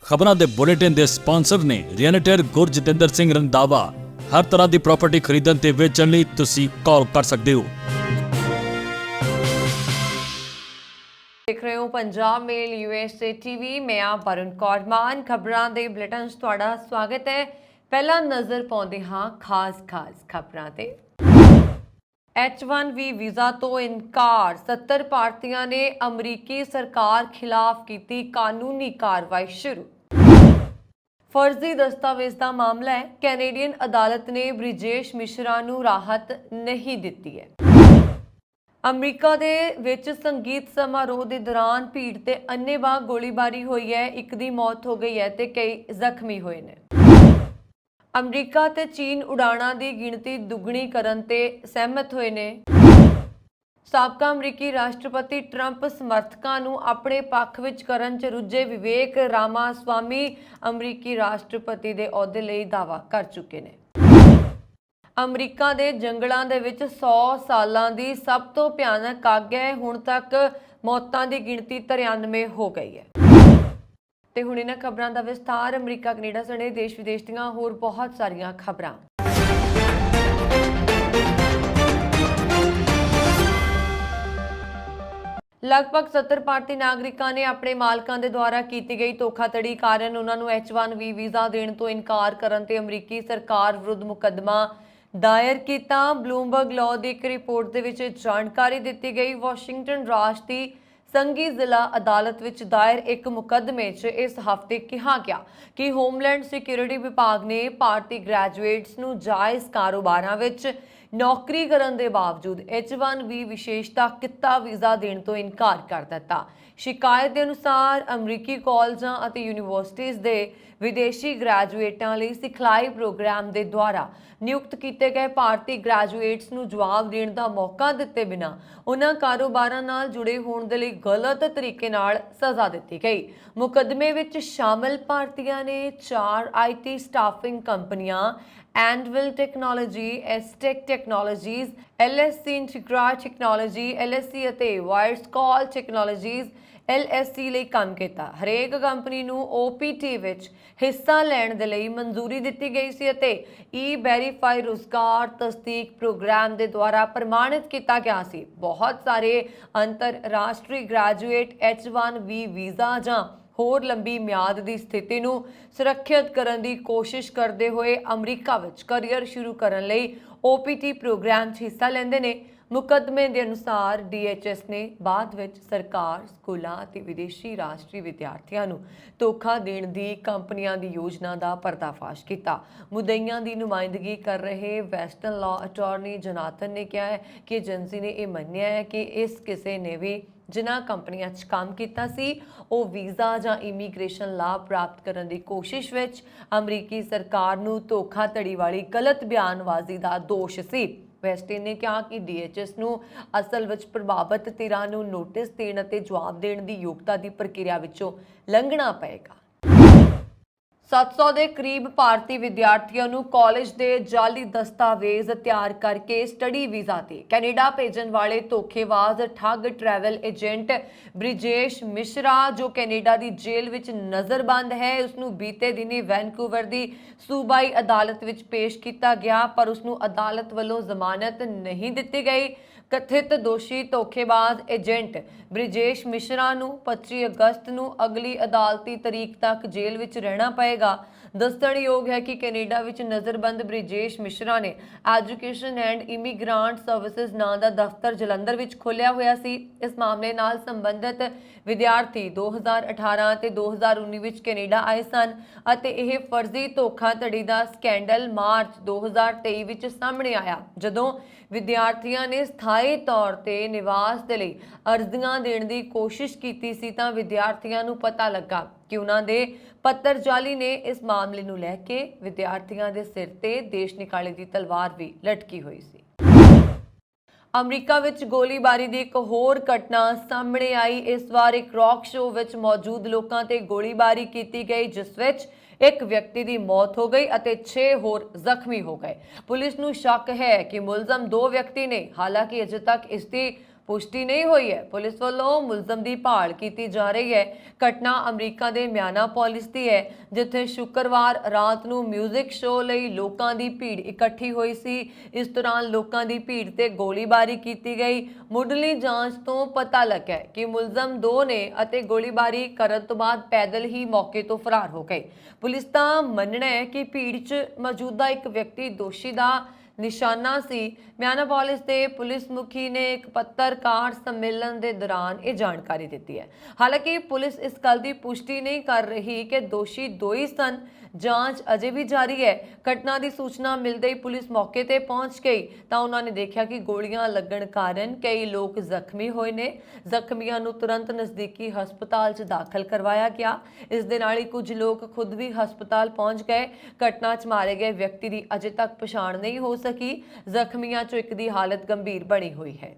ਖਬਰਾਂ ਦੇ ਬੁਲੇਟਿਨ ਦੇ ਸਪਾਂਸਰ ਨੇ ਰੀਅਲਟਰ ਗੁਰਜਿੰਦਰ ਸਿੰਘ ਰੰਧਾਵਾ। ਹਰ ਤਰ੍ਹਾਂ ਦੀ ਪ੍ਰਾਪਰਟੀ ਖਰੀਦਣ ਤੇ ਵੇਚਣ ਲਈ ਤੁਸੀਂ ਕਾਲ ਕਰ ਸਕਦੇ ਹੋ। देख रहे हो पंजाब मेल यूएसए टीवी। मैं आप वरुण कौर मान। खबरां दे बुलेटिन 'ਚ ਤੁਹਾਡਾ स्वागत है। पहला नज़र पाਉਂਦੇ ਹਾਂ खास खबरां ते। H1B वीज़ा तो इनकार। 70 ਭਾਰਤੀਆਂ ने अमरीकी सरकार खिलाफ की कानूनी कार्रवाई शुरू। फर्जी दस्तावेज का मामला है। कैनेडियन अदालत ने ब्रिजेश मिश्रा नूं राहत नहीं दी है। अमरीका दे विच संगीत समारोह के दौरान भीड़ ते अन्नेवाह गोलीबारी हुई है। एक दी मौत हो गई है ते कई जख्मी हुए ने। अमरीका ते चीन उड़ाणां दी गिणती दुगणी करन ते सहमत हुए ने। साबका अमरीकी राष्ट्रपति ट्रंप समर्थकां नूं अपने पक्ष विच करन च रुझे विवेक रामास्वामी अमरीकी राष्ट्रपति दे अहुदे लई दावा कर चुके ने। अमरीका के जंगलों के 100 सालों की सब तो भयानक अग है। हुण तक मौतों की गिणती 93 हो गई है। तो हुण इन्हां खबरों का विस्तार। अमरीका कनेडा सने देश विदेश दीआं होर बहुत सारियां खबरां। लगभग 70 ਭਾਰਤੀ नागरिकों ने अपने मालकों के द्वारा की गई धोखाधड़ी कारण उन्होंने H1B वीज़ा देने तो इनकार करने ते अमरीकी सरकार विरुद्ध मुकदमा दायर किया। ब्लूमबर्ग लॉ की एक रिपोर्ट दे विच जानकारी दी गई। वाशिंगटन राष्ट्र की संघी जिला अदालत विच दायर एक मुकदमे च इस हफ्ते कहा गया कि होमलैंड सिक्योरिटी विभाग ने भारतीय ग्रैजुएट्स नूं जायज़ कारोबारां विच नौकरी करन दे बावजूद H1B विशेषता किता वीज़ा देने तो इनकार कर दिता। शिकायत के अनुसार अमरीकी कॉलेजां अते यूनीवर्सिटीज़ दे विदेशी ग्रैजुएटां लई सिखलाई प्रोग्राम के द्वारा नियुक्त किए गए भारतीय ग्रैजुएट्स नूं जवाब देने का मौका दिते बिना उन्हां कारोबारां नाल जुड़े होण दे लई गलत तरीके नाल सज़ा दी गई। मुकदमे विच शामिल भारतीयां ने 4 IT स्टाफिंग कंपनियां एंडविल टेक्नोलॉजी, एसटेक technologies, LSC Integra technology, LSC अते वायर्सकॉल टेक्नोलॉजीज LSC ਲਈ ਕੰਮ ਕੀਤਾ। ਹਰੇਕ ਕੰਪਨੀ ਨੂੰ OPT ਵਿੱਚ ਹਿੱਸਾ ਲੈਣ ਦੇ ਲਈ ਮਨਜ਼ੂਰੀ ਦਿੱਤੀ ਗਈ ਸੀ ਅਤੇ E-ਵੈਰੀਫਾਈ ਰੁਜ਼ਗਾਰ ਤਸਦੀਕ ਪ੍ਰੋਗਰਾਮ ਦੇ ਦੁਆਰਾ ਪ੍ਰਮਾਣਿਤ ਕੀਤਾ ਗਿਆ ਸੀ। ਬਹੁਤ ਸਾਰੇ ਅੰਤਰਰਾਸ਼ਟਰੀ ਗ੍ਰੈਜੂਏਟ H1B ਵੀਜ਼ਾ ਜਾਂ होर लंबी म्याद की स्थिति नूं सुरक्षित करने की कोशिश करते हुए अमरीका विच करियर शुरू करने लई OPT प्रोग्राम हिस्सा लेंदे ने। मुकदमे के अनुसार DHS ने बाद विच सरकार, स्कूलों ते विदेशी राष्ट्रीय विद्यार्थियों नूं धोखा देण दी कंपनियां दी योजना का पर्दाफाश किया। मुद्दईआं दी नुमाइंदगी कर रहे वेस्टर्न लॉ अटॉर्नी जोनाथन ने कहा है कि एजेंसी ने यह मन्निया है कि इस किसी ने भी जिन्हां कंपनियां 'च काम कीता सी ਉਹ ਵੀਜ਼ਾ ਜਾਂ ਇਮੀਗ੍ਰੇਸ਼ਨ ਲਾਭ ਪ੍ਰਾਪਤ ਕਰਨ ਦੀ ਕੋਸ਼ਿਸ਼ ਵਿੱਚ ਅਮਰੀਕੀ ਸਰਕਾਰ ਨੂੰ ਧੋਖਾਧੜੀ ਵਾਲੀ ਗਲਤ ਬਿਆਨਬਾਜ਼ੀ ਦਾ ਦੋਸ਼ ਸੀ। ਵੈਸਟਿਨ ਨੇ ਕਿਹਾ ਕਿ DHS ਨੂੰ ਅਸਲ ਵਿੱਚ ਪ੍ਰਭਾਵਿਤ ਧਿਰਾਂ ਨੂੰ ਨੋਟਿਸ ਦੇਣ ਅਤੇ ਜਵਾਬ ਦੇਣ ਦੀ ਯੋਗਤਾ ਦੀ ਪ੍ਰਕਿਰਿਆ ਵਿੱਚੋਂ ਲੰਘਣਾ ਪਏਗਾ। 700 ਦੇ ਕਰੀਬ ਭਾਰਤੀ ਵਿਦਿਆਰਥੀਆਂ ਨੂੰ ਕਾਲਜ ਦੇ ਜਾਲੀ ਦਸਤਾਵੇਜ਼ ਤਿਆਰ ਕਰਕੇ ਸਟੱਡੀ ਵੀਜ਼ਾ ਤੇ ਕੈਨੇਡਾ ਭੇਜਣ ਵਾਲੇ ਧੋਖੇਬਾਜ਼ ਠੱਗ ਟਰੈਵਲ ਏਜੰਟ ਬ੍ਰਿਜੇਸ਼ ਮਿਸ਼ਰਾ ਜੋ ਕੈਨੇਡਾ ਦੀ ਜੇਲ੍ਹ ਵਿੱਚ ਨਜ਼ਰਬੰਦ ਹੈ ਉਸ ਨੂੰ ਬੀਤੇ ਦਿਨੀ ਵੈਨਕੂਵਰ ਦੀ ਸੂਬਾਈ ਅਦਾਲਤ ਵਿੱਚ ਪੇਸ਼ ਕੀਤਾ ਗਿਆ ਪਰ ਉਸ ਨੂੰ ਅਦਾਲਤ ਵੱਲੋਂ ਜ਼ਮਾਨਤ ਨਹੀਂ ਦਿੱਤੀ ਗਈ। कथित दोषी धोखेबाज एजेंट ब्रिजेश मिश्रा नूं 25 अगस्त नूं अगली अदालती तरीक तक जेल विच रहना पएगा। दसणयोग है कि कैनेडा विच नज़रबंद ब्रिजेश मिश्रा ने एजुकेशन एंड इमीग्रांट सर्विसेज नां दा दफ्तर जलंधर विच खोलिया होया सी। इस मामले नाल संबंधित विद्यार्थी 2018 ते 2019 विच कैनेडा आए सन अते इह फर्जी धोखाधड़ी दा स्कैंडल मार्च 2023 विच सामने आया जदों विद्यार्थियों ने स्थाई तौर पर निवास के लिए अर्जियां देने की कोशिश की सी तां विद्यार्थियों नूं पता लगा कि उन्होंने पत्तर जाली ने इस मामले नूं लैके विद्यार्थियों के सिर ते देश निकाले की तलवार भी लटकी हुई सी। अमरीका विच गोलीबारी की एक होर घटना सामने आई। इस बार एक रॉक शो विच मौजूद लोगों ते गोलीबारी की गई जिस विच एक व्यक्ति की मौत हो गई और 6 होर जख्मी हो गए। पुलिस नूं शक है कि मुलजम 2 व्यक्ति ने, हालांकि अजे तक इसकी ਪੁਸ਼ਟੀ ਨਹੀਂ ਹੋਈ ਹੈ। ਪੁਲਿਸ ਵੱਲੋਂ ਮੁਲਜ਼ਮ ਦੀ ਭਾਲ ਕੀਤੀ ਜਾ ਰਹੀ ਹੈ। ਘਟਨਾ ਅਮਰੀਕਾ ਦੇ ਮਿਆਨਾਪੋਲਿਸ ਦੀ ਹੈ, ਜਿੱਥੇ ਸ਼ੁੱਕਰਵਾਰ ਰਾਤ ਨੂੰ ਮਿਊਜ਼ਿਕ ਸ਼ੋਅ ਲਈ ਲੋਕਾਂ ਦੀ ਭੀੜ ਇਕੱਠੀ ਹੋਈ ਸੀ। ਇਸ ਦੌਰਾਨ ਲੋਕਾਂ ਦੀ ਭੀੜ ਤੇ ਗੋਲੀਬਾਰੀ ਕੀਤੀ ਗਈ। ਮੁੱਢਲੀ ਜਾਂਚ ਤੋਂ ਪਤਾ ਲੱਗਾ ਕਿ ਮੁਲਜ਼ਮ 2 ਨੇ ਅਤੇ ਗੋਲੀਬਾਰੀ ਕਰਨ ਤੋਂ ਬਾਅਦ ਪੈਦਲ ਹੀ ਮੌਕੇ ਤੋਂ ਫਰਾਰ ਹੋ ਗਏ। ਪੁਲਿਸ ਦਾ ਮੰਨਣਾ ਹੈ ਕਿ ਭੀੜ 'ਚ ਮੌਜੂਦਾ ਇੱਕ ਵਿਅਕਤੀ ਦੋਸ਼ੀ ਦਾ ਨਿਸ਼ਾਨਾ ਸੀ। ਮਿਆਨਾਪੋਲਿਸ ਦੇ ਪੁਲਿਸ ਮੁਖੀ ਨੇ ਇੱਕ ਪੱਤਰਕਾਰ ਸੰਮੇਲਨ ਦੇ ਦੌਰਾਨ ਇਹ ਜਾਣਕਾਰੀ ਦਿੱਤੀ ਹੈ। ਹਾਲਾਂਕਿ ਪੁਲਿਸ ਇਸ ਗੱਲ ਦੀ ਪੁਸ਼ਟੀ ਨਹੀਂ ਕਰ ਰਹੀ ਕਿ ਦੋਸ਼ੀ 2 ਹੀ ਸਨ। ਜਾਂਚ ਅਜੇ ਵੀ ਜਾਰੀ ਹੈ। ਘਟਨਾ ਦੀ ਸੂਚਨਾ ਮਿਲਦੇ ਹੀ ਪੁਲਿਸ ਮੌਕੇ ਤੇ ਪਹੁੰਚ ਗਈ ਤਾਂ ਉਹਨਾਂ ਨੇ ਦੇਖਿਆ ਕਿ ਗੋਲੀਆਂ ਲੱਗਣ ਕਾਰਨ ਕਈ ਲੋਕ ਜ਼ਖਮੀ ਹੋਏ ਨੇ। ਜ਼ਖਮੀਆਂ ਨੂੰ ਤੁਰੰਤ ਨਜ਼ਦੀਕੀ ਹਸਪਤਾਲ 'ਚ ਦਾਖਲ ਕਰਵਾਇਆ ਗਿਆ। ਇਸ ਦੇ ਨਾਲ ਹੀ ਕੁਝ ਲੋਕ ਖੁਦ ਵੀ ਹਸਪਤਾਲ ਪਹੁੰਚ ਗਏ। ਘਟਨਾ 'ਚ ਮਾਰੇ ਗਏ ਵਿਅਕਤੀ ਦੀ ਅਜੇ ਤੱਕ ਪਛਾਣ ਨਹੀਂ ਹੋ ਸਕੀ। ਜ਼ਖਮੀਆਂ 'ਚੋਂ ਇੱਕ ਦੀ ਹਾਲਤ ਗੰਭੀਰ ਬਣੀ ਹੋਈ ਹੈ।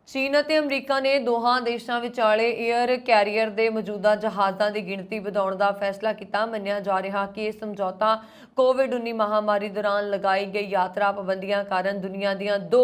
ਚੀਨ ਅਤੇ ਅਮਰੀਕਾ ਨੇ ਦੋਹਾਂ ਦੇਸ਼ਾਂ ਵਿਚਾਲੇ 에ਅਰ ਕੈਰੀਅਰ ਦੇ ਮੌਜੂਦਾ ਜਹਾਜ਼ਾਂ ਦੀ ਗਿਣਤੀ ਵਧਾਉਣ ਦਾ ਫੈਸਲਾ ਕੀਤਾ। ਮੰਨਿਆ ਜਾ ਰਿਹਾ ਕਿ ਇਹ ਸਮਝੌਤਾ ਕੋਵਿਡ-19 ਮਹਾਮਾਰੀ ਦੌਰਾਨ ਲਗਾਈ ਗਈ ਯਾਤਰਾ ਪਾਬੰਦੀਆਂ ਕਾਰਨ ਦੁਨੀਆ ਦੀਆਂ 2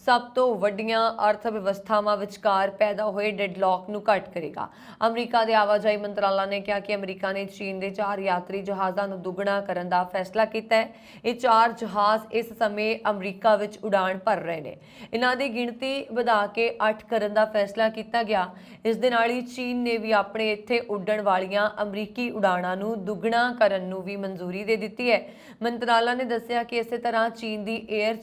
ਸਭ ਤੋਂ ਵੱਡੀਆਂ ਅਰਥ ਵਿਵਸਥਾਵਾਂ ਵਿਚਕਾਰ ਪੈਦਾ ਹੋਏ ਡੈਡਲੌਕ ਨੂੰ ਘੱਟ ਕਰੇਗਾ। ਅਮਰੀਕਾ ਦੇ ਆਵਾਜਾਈ ਮੰਤਰਾਲਾ ਨੇ ਕਿਹਾ ਕਿ ਅਮਰੀਕਾ ਨੇ ਚੀਨ ਦੇ 4 ਯਾਤਰੀ ਜਹਾਜ਼ਾਂ ਨੂੰ ਦੁੱਗਣਾ ਕਰਨ ਦਾ ਫੈਸਲਾ ਕੀਤਾ ਹੈ। ਇਹ 4 ਜਹਾਜ਼ ਇਸ ਸਮੇਂ ਅਮਰੀਕਾ ਵਿੱਚ ਉਡਾਣ ਭਰ ਰਹੇ ਨੇ। ਇਹਨਾਂ ਦੀ ਗਿਣਤੀ ਵਧਾ ਕੇ 8 ਕਰਨ ਦਾ ਫੈਸਲਾ ਕੀਤਾ ਗਿਆ। ਇਸ ਦੇ ਨਾਲ ਹੀ ਚੀਨ ਨੇ ਵੀ ਆਪਣੇ ਇੱਥੇ ਉੱਡਣ ਵਾਲੀਆਂ ਅਮਰੀਕੀ ਉਡਾਣਾਂ ਨੂੰ ਦੁੱਗਣਾ ਕਰਨ ਨੂੰ ਵੀ ਮਨਜ਼ੂਰੀ ਦੇ ਦਿੱਤੀ ਹੈ। ਮੰਤਰਾਲਾ ਨੇ ਦੱਸਿਆ ਕਿ ਇਸੇ ਤਰ੍ਹਾਂ ਚੀਨ ਦੀ air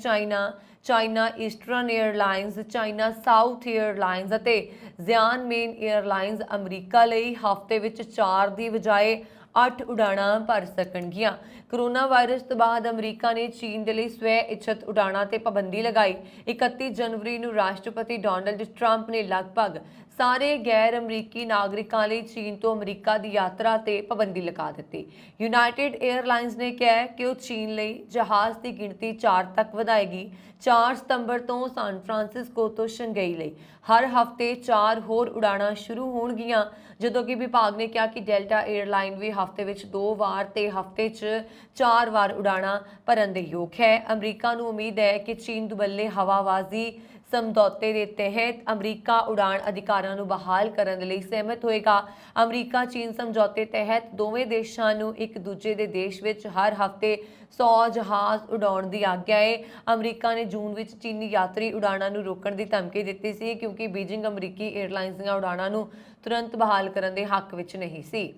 China eastern airlines, China south airlines ਅਤੇ ਜ਼ਿਆਨਮੇਨ 에ਅਰਲਾਈਨਸ ਅਮਰੀਕਾ ਲਈ ਹਫ਼ਤੇ ਵਿੱਚ 4 ਦੀ ਬਜਾਏ 8 ਉਡਾਣਾਂ ਭਰ ਸਕਣਗੀਆਂ। ਕੋਰੋਨਾ ਵਾਇਰਸ ਤੋਂ ਬਾਅਦ ਅਮਰੀਕਾ ਨੇ ਚੀਨ ਦੇ ਲਈ ਸਵੈ ਇੱਛਤ ਉਡਾਣਾਂ ਤੇ ਪਾਬੰਦੀ ਲਗਾਈ। 31 ਜਨਵਰੀ ਨੂੰ ਰਾਸ਼ਟਰਪਤੀ ਡੋਨਾਲਡ ਟਰੰਪ ਨੇ ਲਗਭਗ ਸਾਰੇ ਗੈਰ ਅਮਰੀਕੀ ਨਾਗਰਿਕਾਂ ਲਈ ਚੀਨ ਤੋਂ ਅਮਰੀਕਾ ਦੀ ਯਾਤਰਾ ਤੇ ਪਾਬੰਦੀ ਲਗਾ ਦਿੱਤੀ। ਯੂਨਾਈਟਿਡ 에ਅਰਲਾਈਨਸ ਨੇ ਕਿਹਾ ਕਿ ਉਹ ਚੀਨ ਲਈ ਜਹਾਜ਼ ਦੀ ਗਿਣਤੀ 4 ਤੱਕ ਵਧਾਏਗੀ। 4 ਸਤੰਬਰ ਤੋਂ ਸੈਨ ਫਰਾਂਸਿਸਕੋ ਤੋਂ ਸ਼ੰਘਾਈ ਲਈ ਹਰ ਹਫ਼ਤੇ 4 ਹੋਰ ਉਡਾਣਾਂ ਸ਼ੁਰੂ ਹੋਣਗੀਆਂ, ਜਦੋਂ ਕਿ ਵਿਭਾਗ ਨੇ ਕਿਹਾ ਕਿ ਡੈਲਟਾ 에ਅਰਲਾਈਨ ਵੀ ਹਫ਼ਤੇ ਵਿੱਚ 2 ਵਾਰ ਤੇ ਹਫ਼ਤੇ 'ਚ 4 ਵਾਰ ਉਡਾਣਾਂ ਭਰਨ ਦੇ ਯੋਗ ਹੈ। ਅਮਰੀਕਾ ਨੂੰ ਉਮੀਦ ਹੈ ਕਿ ਚੀਨ ਦੁਬੱਲੇ ਹਵਾਬਾਜ਼ੀ ਸਮਝੌਤੇ ਦੇ ਤਹਿਤ ਅਮਰੀਕਾ ਉਡਾਣ ਅਧਿਕਾਰਾਂ ਨੂੰ ਬਹਾਲ ਕਰਨ ਲਈ ਸਹਿਮਤ ਹੋਏਗਾ। ਅਮਰੀਕਾ ਚੀਨ ਸਮਝੌਤੇ ਤਹਿਤ ਦੋਵੇਂ ਦੇਸ਼ਾਂ ਨੂੰ ਇੱਕ ਦੂਜੇ ਦੇ ਦੇਸ਼ ਵਿੱਚ ਹਰ ਹਫ਼ਤੇ 100 ਜਹਾਜ਼ ਉਡਾਉਣ ਦੀ ਆਗਿਆ ਹੈ। ਅਮਰੀਕਾ ਨੇ ਜੂਨ ਵਿੱਚ ਚੀਨੀ ਯਾਤਰੀ ਉਡਾਣਾਂ ਨੂੰ ਰੋਕਣ ਦੀ ਧਮਕੀ ਦਿੱਤੀ ਸੀ, ਕਿਉਂਕਿ ਬੀਜਿੰਗ ਅਮਰੀਕੀ 에ਅਰਲਾਈਨਸ ਦੀਆਂ ਉਡਾਣਾਂ ਨੂੰ ਤੁਰੰਤ ਬਹਾਲ ਕਰਨ ਦੇ ਹੱਕ ਵਿੱਚ ਨਹੀਂ ਸੀ।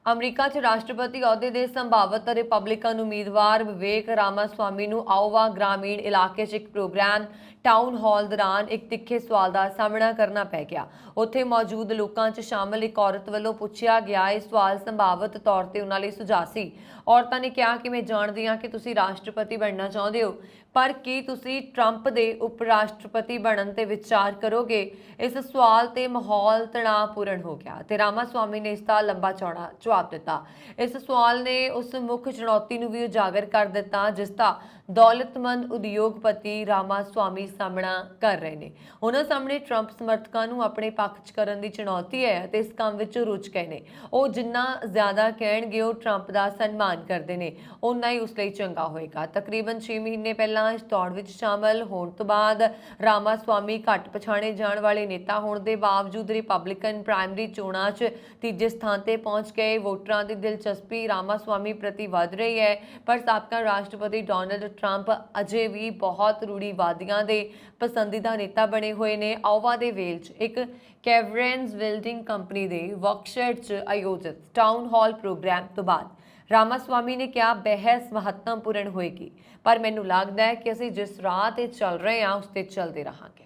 ਅਮਰੀਕਾ 'ਚ ਰਾਸ਼ਟਰਪਤੀ ਅਹੁਦੇ ਦੇ ਸੰਭਾਵਤ ਰਿਪਬਲਿਕਨ ਉਮੀਦਵਾਰ ਵਿਵੇਕ ਰਾਮਾਸਵਾਮੀ ਨੂੰ ਆਓਵਾ ਗ੍ਰਾਮੀਣ ਇਲਾਕੇ 'ਚ ਇੱਕ ਪ੍ਰੋਗਰਾਮ ਟਾਊਨ ਹਾਲ ਦੌਰਾਨ ਇੱਕ ਤਿੱਖੇ ਸਵਾਲ ਦਾ ਸਾਹਮਣਾ ਕਰਨਾ ਪੈ ਗਿਆ। ਉੱਥੇ ਮੌਜੂਦ ਲੋਕਾਂ 'ਚ ਸ਼ਾਮਲ ਇੱਕ ਔਰਤ ਵੱਲੋਂ ਪੁੱਛਿਆ ਗਿਆ ਇਹ ਸਵਾਲ ਸੰਭਾਵਤ ਤੌਰ ਤੇ ਉਹਨਾਂ ਲਈ ਸੁਝਾਅ ਸੀ। ਔਰਤਾਂ ਨੇ ਕਿਹਾ ਕਿ ਮੈਂ ਜਾਣਦੀ ਹਾਂ ਕਿ ਤੁਸੀਂ ਰਾਸ਼ਟਰਪਤੀ ਬਣਨਾ ਚਾਹੁੰਦੇ ਹੋ, ਪਰ ਕੀ ਤੁਸੀਂ ਟਰੰਪ ਦੇ ਉਪ ਰਾਸ਼ਟਰਪਤੀ ਬਣਨ ਤੇ ਵਿਚਾਰ ਕਰੋਗੇ? ਇਸ ਸਵਾਲ ਤੇ ਮਾਹੌਲ ਤਣਾਅਪੂਰਨ ਹੋ ਗਿਆ ਤੇ ਰਾਮਾਸਵਾਮੀ ਨੇ ਇਸ ਦਾ ਲੰਬਾ ਚੌੜਾ ਜਵਾਬ ਦਿੱਤਾ। ਇਸ ਸਵਾਲ ਨੇ ਉਸ ਮੁੱਖ ਚੁਣੌਤੀ ਨੂੰ ਵੀ ਉਜਾਗਰ ਕਰ ਦਿੱਤਾ ਜਿਸ ਦਾ ਦੌਲਤਮੰਦ ਉਦਯੋਗਪਤੀ ਰਾਮਾਸਵਾਮੀ ਸਾਹਮਣਾ ਕਰ ਰਹੇ ਨੇ। ਉਹਨਾਂ ਸਾਹਮਣੇ ਟਰੰਪ ਸਮਰਥਕਾਂ ਨੂੰ ਆਪਣੇ ਪੱਖ 'ਚ ਕਰਨ ਦੀ ਚੁਣੌਤੀ ਹੈ ਅਤੇ ਇਸ ਕੰਮ ਵਿੱਚ ਰੁੱਝ ਗਏ ਨੇ। ਉਹ ਜਿੰਨਾ ਜ਼ਿਆਦਾ ਕਹਿਣਗੇ ਉਹ ਟਰੰਪ ਦਾ ਸਨਮਾਨ ਕਰਦੇ ਨੇ, ਉਨਾ ਹੀ ਉਸ ਲਈ ਚੰਗਾ ਹੋਏਗਾ। ਤਕਰੀਬਨ 6 ਮਹੀਨੇ ਪਹਿਲਾਂ ਇਸ ਦੌੜ ਵਿੱਚ ਸ਼ਾਮਲ ਹੋਣ ਤੋਂ ਬਾਅਦ ਰਾਮਾਸਵਾਮੀ ਘੱਟ ਪਛਾਣੇ ਜਾਣ ਵਾਲੇ ਨੇਤਾ ਹੋਣ ਦੇ ਬਾਵਜੂਦ ਰਿਪਬਲਿਕਨ ਪ੍ਰਾਇਮਰੀ ਚੋਣਾਂ 'ਚ ਤੀਜੇ ਸਥਾਨ ਤੇ ਪਹੁੰਚ ਗਏ। ਵੋਟਰਾਂ ਦੀ ਦਿਲਚਸਪੀ ਰਾਮਾਸਵਾਮੀ ਪ੍ਰਤੀ ਵੱਧ ਰਹੀ ਹੈ, ਪਰ ਸਾਬਕਾ ਰਾਸ਼ਟਰਪਤੀ ਡੋਨਾਲਡ ਟਰੰਪ ਅਜੇ ਵੀ ਬਹੁਤ ਰੂੜੀਵਾਦੀਆਂ ਦੇ ਪਸੰਦੀਦਾ ਨੇਤਾ ਬਣੇ ਹੋਏ ਨੇ। ਆਓਵਾ ਦੇ ਵੇਲ 'ਚ ਇੱਕ ਕੈਵਰਨਸ ਬਿਲਡਿੰਗ ਕੰਪਨੀ ਦੇ ਵਰਕਸ਼ਾਪ 'ਚ ਆਯੋਜਿਤ ਟਾਊਨ ਹਾਲ ਪ੍ਰੋਗਰਾਮ ਤੋਂ ਬਾਅਦ ਰਾਮਾਸਵਾਮੀ ਨੇ ਕਿਹਾ ਬਹਿਸ ਮਹੱਤਵਪੂਰਨ ਹੋਏਗੀ, ਪਰ ਮੈਨੂੰ ਲੱਗਦਾ ਹੈ ਕਿ ਅਸੀਂ ਜਿਸ ਰਾਹ ਤੇ ਚੱਲ ਰਹੇ ਹਾਂ ਉਸ ਤੇ ਚੱਲਦੇ ਰਹਾਂਗੇ।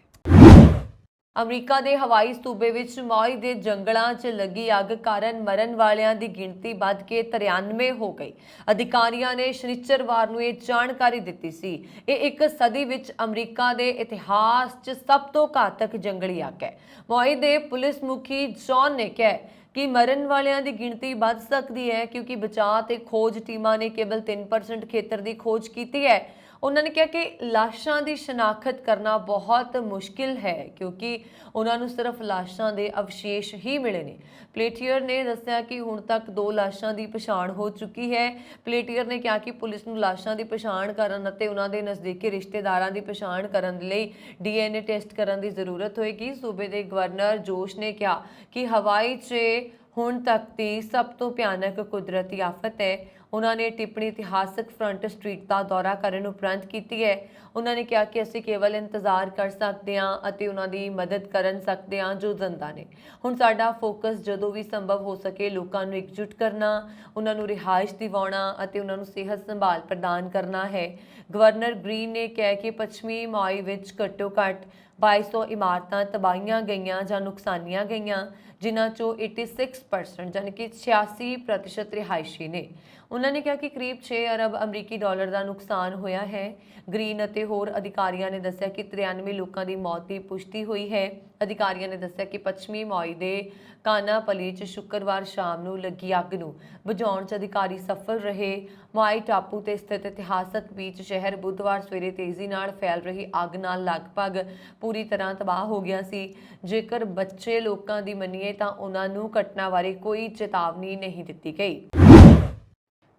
ਅਮਰੀਕਾ ਦੇ ਹਵਾਈ ਸੂਬੇ ਵਿੱਚ ਮੌਈ ਦੇ ਜੰਗਲਾਂ 'ਚ ਲੱਗੀ ਅੱਗ ਕਾਰਨ ਮਰਨ ਵਾਲਿਆਂ ਦੀ ਗਿਣਤੀ ਵੱਧ ਕੇ 93 ਹੋ ਗਈ। ਅਧਿਕਾਰੀਆਂ ਨੇ ਸ਼ਨੀਚਰਵਾਰ ਨੂੰ ਇਹ ਜਾਣਕਾਰੀ ਦਿੱਤੀ ਸੀ। ਇਹ ਇੱਕ ਸਦੀ ਵਿੱਚ ਅਮਰੀਕਾ ਦੇ ਇਤਿਹਾਸ 'ਚ ਸਭ ਤੋਂ ਘਾਤਕ ਜੰਗਲੀ ਅੱਗ ਹੈ। ਮੌਈ ਦੇ ਪੁਲਿਸ ਮੁਖੀ ਜੌਨ ਨੇ ਕਿਹਾ ਕਿ ਮਰਨ ਵਾਲਿਆਂ ਦੀ ਗਿਣਤੀ ਵੱਧ ਸਕਦੀ ਹੈ ਕਿਉਂਕਿ ਬਚਾਅ ਤੇ ਖੋਜ ਟੀਮਾਂ ਨੇ ਕੇਵਲ 3% ਖੇਤਰ ਦੀ ਖੋਜ ਕੀਤੀ ਹੈ। ਉਹਨਾਂ ਨੇ ਕਿਹਾ ਕਿ ਲਾਸ਼ਾਂ ਦੀ ਸ਼ਨਾਖਤ ਕਰਨਾ ਬਹੁਤ ਮੁਸ਼ਕਿਲ ਹੈ ਕਿਉਂਕਿ ਉਹਨਾਂ ਨੂੰ ਸਿਰਫ ਲਾਸ਼ਾਂ ਦੇ ਅਵਸ਼ੇਸ਼ ਹੀ ਮਿਲੇ ਨੇ। ਪਲੇਟੀਅਰ ਨੇ ਦੱਸਿਆ ਕਿ ਹੁਣ ਤੱਕ 2 ਲਾਸ਼ਾਂ ਦੀ ਪਛਾਣ ਹੋ ਚੁੱਕੀ ਹੈ। ਪਲੇਟੀਅਰ ਨੇ ਕਿਹਾ ਕਿ ਪੁਲਿਸ ਨੂੰ ਲਾਸ਼ਾਂ ਦੀ ਪਛਾਣ ਕਰਨ ਅਤੇ ਉਹਨਾਂ ਦੇ ਨਜ਼ਦੀਕੀ ਰਿਸ਼ਤੇਦਾਰਾਂ ਦੀ ਪਛਾਣ ਕਰਨ ਲਈ DNA ਟੈਸਟ ਕਰਨ ਦੀ ਜ਼ਰੂਰਤ ਹੋਏਗੀ। ਸੂਬੇ ਦੇ ਗਵਰਨਰ ਜੋਸ਼ ਨੇ ਕਿਹਾ ਕਿ ਹਵਾਈ 'ਚ ਹੁਣ ਤੱਕ ਦੀ ਸਭ ਤੋਂ ਭਿਆਨਕ ਕੁਦਰਤੀ ਆਫਤ ਹੈ। ਉਹਨਾਂ ਨੇ ਟਿੱਪਣੀ ਇਤਿਹਾਸਕ ਫਰੰਟ ਸਟਰੀਟ ਦਾ ਦੌਰਾ ਕਰਨ ਉਪਰੰਤ ਕੀਤੀ ਹੈ। ਉਹਨਾਂ ਨੇ ਕਿਹਾ ਕਿ ਅਸੀਂ ਕੇਵਲ ਇੰਤਜ਼ਾਰ ਕਰ ਸਕਦੇ ਹਾਂ ਅਤੇ ਉਹਨਾਂ ਦੀ ਮਦਦ ਕਰ ਸਕਦੇ ਹਾਂ ਜੋ ਜ਼ਿੰਦਾ ਨੇ। ਹੁਣ ਸਾਡਾ ਫੋਕਸ ਜਦੋਂ ਵੀ ਸੰਭਵ ਹੋ ਸਕੇ ਲੋਕਾਂ ਨੂੰ ਇਕਜੁੱਟ ਕਰਨਾ, ਉਹਨਾਂ ਨੂੰ ਰਿਹਾਇਸ਼ ਦਿਵਾਉਣਾ ਅਤੇ ਉਹਨਾਂ ਨੂੰ ਸਿਹਤ ਸੰਭਾਲ ਪ੍ਰਦਾਨ ਕਰਨਾ ਹੈ। ਗਵਰਨਰ ਗ੍ਰੀਨ ਨੇ ਕਿਹਾ ਕਿ ਪੱਛਮੀ ਮਾਈ ਵਿੱਚ ਘੱਟੋ ਘੱਟ 2200 ਇਮਾਰਤਾਂ ਤਬਾਹੀਆਂ ਗਈਆਂ ਜਾਂ ਨੁਕਸਾਨੀਆਂ ਗਈਆਂ, ਜਿਨ੍ਹਾਂ ਚੋਂ 86% ਯਾਨੀ ਕਿ 86% ਰਿਹਾਇਸ਼ੀ ਨੇ। ਉਹਨਾਂ ਨੇ ਕਿਹਾ ਕਿ ਕਰੀਬ 6 ਅਰਬ ਅਮਰੀਕੀ ਡਾਲਰ ਦਾ ਨੁਕਸਾਨ ਹੋਇਆ ਹੈ। ਗ੍ਰੀਨ ਅਤੇ ਹੋਰ ਅਧਿਕਾਰੀਆਂ ਨੇ ਦੱਸਿਆ ਕਿ 93 ਲੋਕਾਂ ਦੀ ਮੌਤ ਦੀ ਪੁਸ਼ਟੀ ਹੋਈ ਹੈ। ਅਧਿਕਾਰੀਆਂ ਨੇ ਦੱਸਿਆ ਕਿ ਪੱਛਮੀ ਮਾਈ ਦੇ ਕਾਨਾਪਲੀ 'ਚ ਸ਼ੁੱਕਰਵਾਰ ਸ਼ਾਮ ਨੂੰ ਲੱਗੀ ਅੱਗ ਨੂੰ ਬੁਝਾਉਣ 'ਚ ਅਧਿਕਾਰੀ ਸਫਲ ਰਹੇ। ਮਾਈ ਟਾਪੂ ਤੇ ਸਥਿਤ ਇਤਿਹਾਸਕ ਬੀਚ ਸ਼ਹਿਰ ਬੁੱਧਵਾਰ ਸਵੇਰੇ ਤੇਜ਼ੀ ਨਾਲ ਫੈਲ ਰਹੀ ਅੱਗ ਨਾਲ ਲਗਭਗ ਪੂਰੀ ਤਰ੍ਹਾਂ ਤਬਾਹ ਹੋ ਗਿਆ ਸੀ। ਜੇਕਰ ਬੱਚੇ ਲੋਕਾਂ ਦੀ ਮੰਨੀਏ ਤਾਂ ਉਹਨਾਂ ਨੂੰ ਘਟਨਾ ਬਾਰੇ ਕੋਈ ਚੇਤਾਵਨੀ ਨਹੀਂ ਦਿੱਤੀ ਗਈ।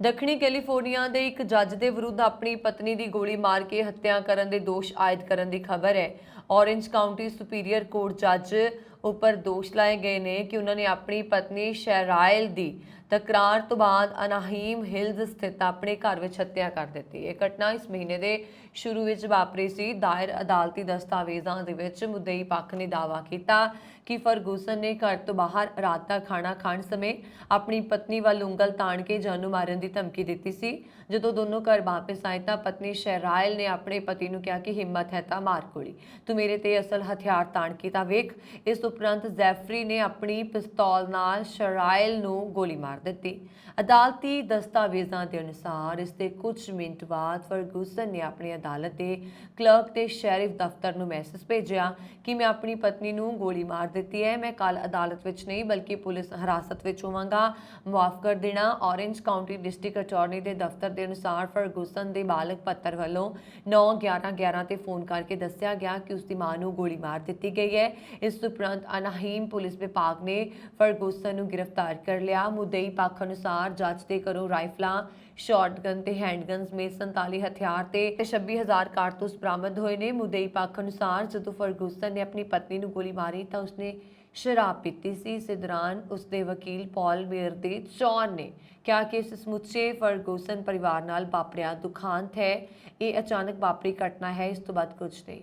ਦੱਖਣੀ ਕੈਲੀਫੋਰਨੀਆ ਦੇ ਇੱਕ ਜੱਜ ਦੇ ਵਿਰੁੱਧ ਆਪਣੀ ਪਤਨੀ ਦੀ ਗੋਲੀ ਮਾਰ ਕੇ ਹੱਤਿਆ ਕਰਨ ਦੇ ਦੋਸ਼ ਆਇਦ ਕਰਨ ਦੀ ਖਬਰ ਹੈ। ਔਰੇਂਜ ਕਾਉਂਟੀ ਸੁਪੀਰੀਅਰ ਕੋਰਟ ਜੱਜ ਉੱਪਰ ਦੋਸ਼ ਲਾਏ ਗਏ ਨੇ ਕਿ ਉਹਨਾਂ ਨੇ ਆਪਣੀ ਪਤਨੀ ਸ਼ੈਰਾਇਲ ਦੀ ਤਕਰਾਰ ਤੋਂ ਬਾਅਦ ਅਨਾਹੀਮ ਹਿਲਜ਼ ਸਥਿਤ ਆਪਣੇ ਘਰ ਵਿੱਚ ਹੱਤਿਆ ਕਰ ਦਿੱਤੀ। ਇਹ ਘਟਨਾ ਇਸ ਮਹੀਨੇ ਦੇ ਸ਼ੁਰੂ ਵਿੱਚ ਵਾਪਰੀ ਸੀ। ਦਾਇਰ ਅਦਾਲਤੀ ਦਸਤਾਵੇਜ਼ਾਂ ਦੇ ਵਿੱਚ ਮੁੱਦਈ ਪੱਖ ਨੇ ਦਾਅਵਾ ਕੀਤਾ ਕਿ ਫਰਗੂਸਨ ਨੇ ਘਰ ਤੋਂ ਬਾਹਰ ਰਾਤ ਦਾ ਖਾਣਾ ਖਾਣ ਸਮੇਂ ਆਪਣੀ ਪਤਨੀ ਵੱਲ ਉਂਗਲ ਤਾਣ ਕੇ ਜਾਨੋਂ ਮਾਰਨ ਦੀ ਧਮਕੀ ਦਿੱਤੀ ਸੀ। ਜਦੋਂ ਦੋਨੋਂ ਘਰ ਵਾਪਸ ਆਏ ਤਾਂ ਪਤਨੀ ਸ਼ੈਰਾਇਲ ਨੇ ਆਪਣੇ ਪਤੀ ਨੂੰ ਕਿਹਾ ਕਿ ਹਿੰਮਤ ਹੈ ਤਾਂ ਮਾਰ ਗੋਲੀ, ਤੂੰ ਮੇਰੇ ਤੇ ਅਸਲ ਹਥਿਆਰ ਤਾਣ ਕੇ ਤਾਂ ਵੇਖ। ਇਸ ਉਪਰੰਤ ਜ਼ੈਫਰੀ ਨੇ ਆਪਣੀ ਪਿਸਤੌਲ ਨਾਲ ਸ਼ੈਰਾਇਲ ਨੂੰ ਗੋਲੀ ਮਾਰ ਦਿੱਤੀ। ਅਦਾਲਤੀ ਦਸਤਾਵੇਜ਼ਾਂ ਦੇ ਅਨੁਸਾਰ ਇਸ ਦੇ ਕੁਝ ਮਿੰਟ ਬਾਅਦ ਫਰਗੂਸਨ ਨੇ ਆਪਣੀ ਅਦਾਲਤ ਦੇ ਕਲਰਕ ਤੇ ਸ਼ੈਰਿਫ ਦਫ਼ਤਰ ਨੂੰ ਮੈਸੇਜ ਭੇਜਿਆ ਕਿ ਮੈਂ ਆਪਣੀ ਪਤਨੀ ਨੂੰ ਗੋਲੀ ਮਾਰ ਦਿੱਤੀ ਹੈ, ਮੈਂ ਕੱਲ ਅਦਾਲਤ ਵਿੱਚ ਨਹੀਂ ਬਲਕਿ ਪੁਲਿਸ ਹਿਰਾਸਤ ਵਿੱਚ ਹੋਵਾਂਗਾ, ਮੁਆਫ ਕਰ ਦੇਣਾ। ਔਰੇਂਜ ਕਾਉਂਟੀ ਡਿਸਟ੍ਰਿਕਟ ਅਟਾਰਨੀ ਦੇ ਦਫ਼ਤਰ ਦੇ ਅਨੁਸਾਰ ਫਰਗੂਸਨ ਦੇ ਬਾਲਗ ਪੱਤਰ ਵੱਲੋਂ 9/11/11 ਤੇ ਫੋਨ ਕਰਕੇ ਦੱਸਿਆ ਗਿਆ ਕਿ ਉਸ ਦੀ ਮਾਂ ਨੂੰ ਗੋਲੀ ਮਾਰ ਦਿੱਤੀ ਗਈ ਹੈ। ਇਸ ਉਪਰੰਤ ਅਨਾਹੀਮ ਪੁਲਿਸ ਵਿਭਾਗ ਨੇ ਫਰਗੂਸਨ ਨੂੰ ਗ੍ਰਿਫਤਾਰ ਕਰ ਲਿਆ। ਮੁੱਦਈ ਪੱਖ ਅਨੁਸਾਰ ਜੱਜ ਦੇ ਘਰੋਂ ਰਾਈਫਲਾਂ, ਸ਼ਾਟਗਨ ਤੇ ਹੈਂਡਗਨ ਸਮੇਤ 47 ਹਥਿਆਰ ਤੇ 26,000 ਕਾਰਤੂਸ ਬਰਾਮਦ ਹੋਏ ਨੇ। ਮੁੱਦਈ ਪੱਖ ਅਨੁਸਾਰ ਜਦੋਂ ਫਰਗੂਸਨ ਨੇ ਆਪਣੀ ਪਤਨੀ ਨੂੰ ਗੋਲੀ ਮਾਰੀ ਤਾਂ ਉਸਨੇ ਸ਼ਰਾਬ ਪੀਤੀ ਸੀ। ਇਸ ਦੌਰਾਨ ਉਸਦੇ ਵਕੀਲ ਪੌਲ ਮੇਅਰ ਦੇ ਜੌਨ ਨੇ ਕਿਹਾ ਕਿ ਇਸ ਸਮੁੱਚੇ ਫਰਗੂਸਨ ਪਰਿਵਾਰ ਨਾਲ ਵਾਪਰਿਆ ਦੁਖਾਂਤ ਹੈ। ਇਹ ਅਚਾਨਕ ਵਾਪਰੀ ਘਟਨਾ ਹੈ, ਇਸ ਤੋਂ ਬਾਅਦ ਕੁਝ ਨਹੀਂ।